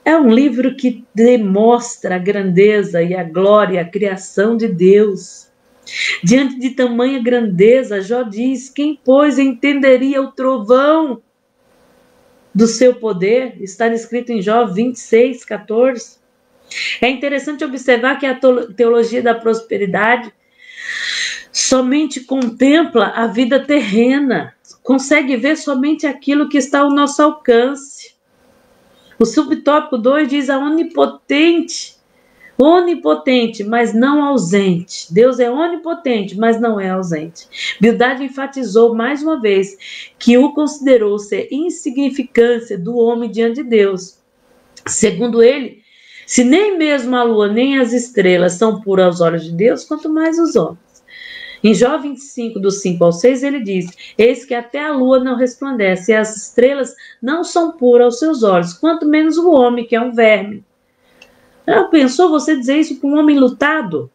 É um livro que demonstra a grandeza e a glória, a criação de Deus. Diante de tamanha grandeza, Jó diz: quem, pois, entenderia o trovão do seu poder? Está escrito em Jó 26, 14. É interessante observar que a teologia da prosperidade somente contempla a vida terrena, consegue ver somente aquilo que está ao nosso alcance. O subtópico 2 diz: a onipotente, mas não ausente. Deus é onipotente, mas não é ausente. Bildad enfatizou mais uma vez que o considerou ser insignificância do homem diante de Deus. Segundo ele, se nem mesmo a lua nem as estrelas são puras aos olhos de Deus, quanto mais os homens. Em Jó 25, do 5 ao 6, ele diz: eis que até a lua não resplandece, e as estrelas não são puras aos seus olhos, quanto menos o homem, que é um verme. Já pensou você dizer isso para um homem lutado?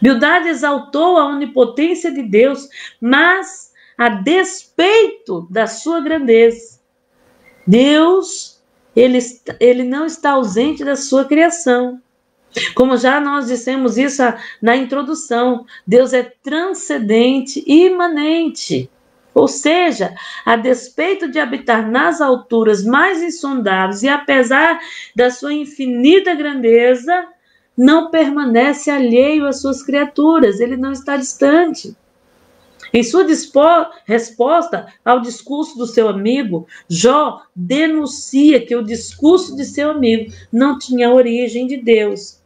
Bildad exaltou a onipotência de Deus, mas a despeito da sua grandeza. Deus, ele não está ausente da sua criação. Como já nós dissemos isso na introdução, Deus é transcendente e imanente. Ou seja, a despeito de habitar nas alturas mais insondáveis e apesar da sua infinita grandeza, não permanece alheio às suas criaturas, ele não está distante. Em sua resposta ao discurso do seu amigo, Jó denuncia que o discurso de seu amigo não tinha origem de Deus.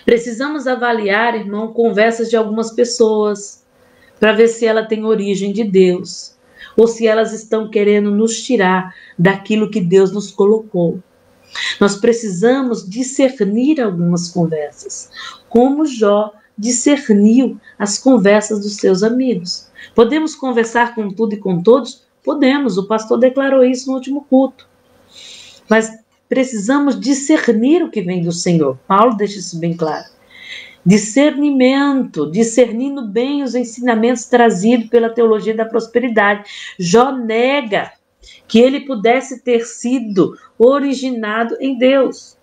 Precisamos avaliar, irmão, conversas de algumas pessoas para ver se ela tem origem de Deus ou se elas estão querendo nos tirar daquilo que Deus nos colocou. Nós precisamos discernir algumas conversas, como Jó discerniu as conversas dos seus amigos. Podemos conversar com tudo e com todos? Podemos, o pastor declarou isso no último culto. Mas precisamos discernir o que vem do Senhor. Paulo deixa isso bem claro. Discernimento, discernindo bem os ensinamentos trazidos pela teologia da prosperidade. Jó nega que ele pudesse ter sido originado em Deus.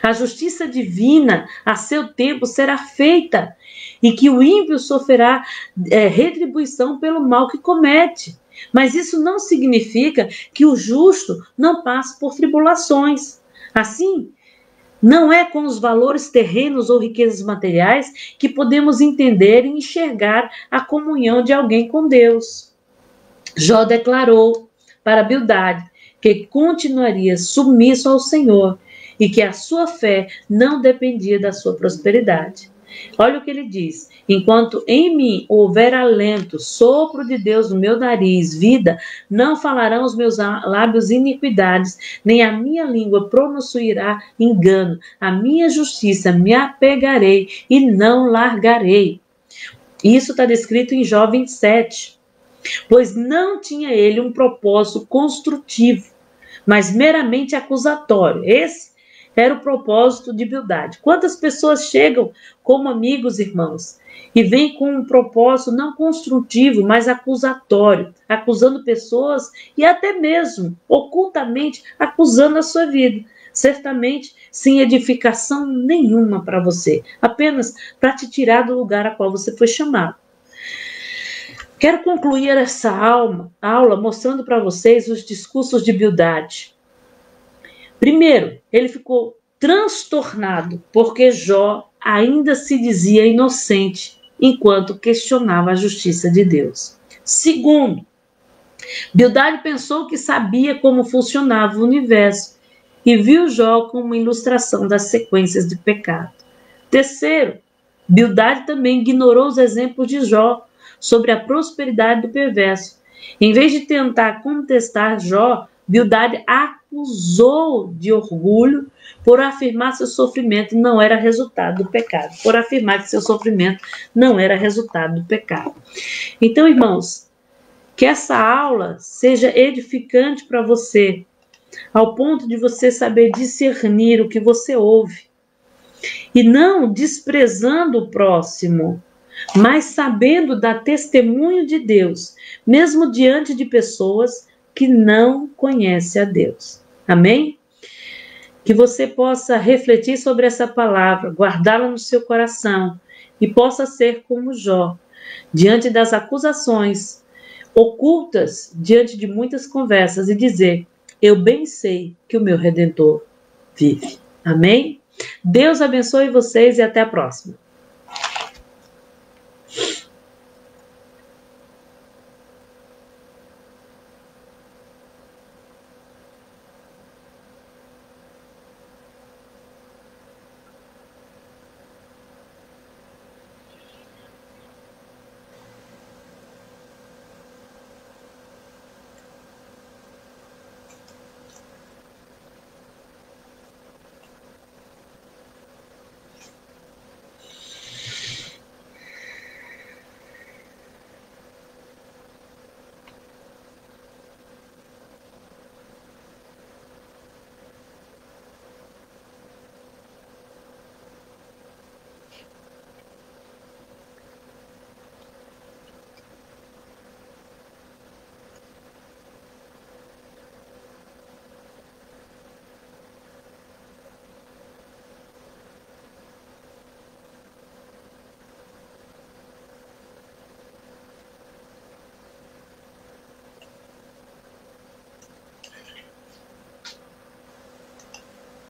A justiça divina, a seu tempo, será feita, e que o ímpio sofrerá retribuição pelo mal que comete. Mas isso não significa que o justo não passe por tribulações. Assim, não é com os valores terrenos ou riquezas materiais que podemos entender e enxergar a comunhão de alguém com Deus. Jó declarou para Bildad que continuaria submisso ao Senhor e que a sua fé não dependia da sua prosperidade. Olha o que ele diz: enquanto em mim houver alento, sopro de Deus no meu nariz, vida, não falarão os meus lábios iniquidades, nem a minha língua pronunciará engano. A minha justiça me apegarei e não largarei. Isso está descrito em Jó 27. Pois não tinha ele um propósito construtivo, mas meramente acusatório. Esse era o propósito de Bildade. Quantas pessoas chegam como amigos, irmãos, e vêm com um propósito não construtivo, mas acusatório, acusando pessoas e até mesmo ocultamente acusando a sua vida, certamente sem edificação nenhuma para você, apenas para te tirar do lugar a qual você foi chamado. Quero concluir essa aula mostrando para vocês os discursos de Bildade. Primeiro, ele ficou transtornado porque Jó ainda se dizia inocente enquanto questionava a justiça de Deus. Segundo, Bildade pensou que sabia como funcionava o universo e viu Jó como uma ilustração das sequências de pecado. Terceiro, Bildade também ignorou os exemplos de Jó sobre a prosperidade do perverso. Em vez de tentar contestar Jó, Bildade acusou de orgulho por afirmar que seu sofrimento não era resultado do pecado. Por afirmar que seu sofrimento não era resultado do pecado. Então, irmãos, que essa aula seja edificante para você, ao ponto de você saber discernir o que você ouve. E não desprezando o próximo, mas sabendo dar testemunho de Deus, mesmo diante de pessoas que não conhecem a Deus. Amém? Que você possa refletir sobre essa palavra, guardá-la no seu coração e possa ser como Jó, diante das acusações ocultas, diante de muitas conversas e dizer: eu bem sei que o meu Redentor vive. Amém? Deus abençoe vocês e até a próxima.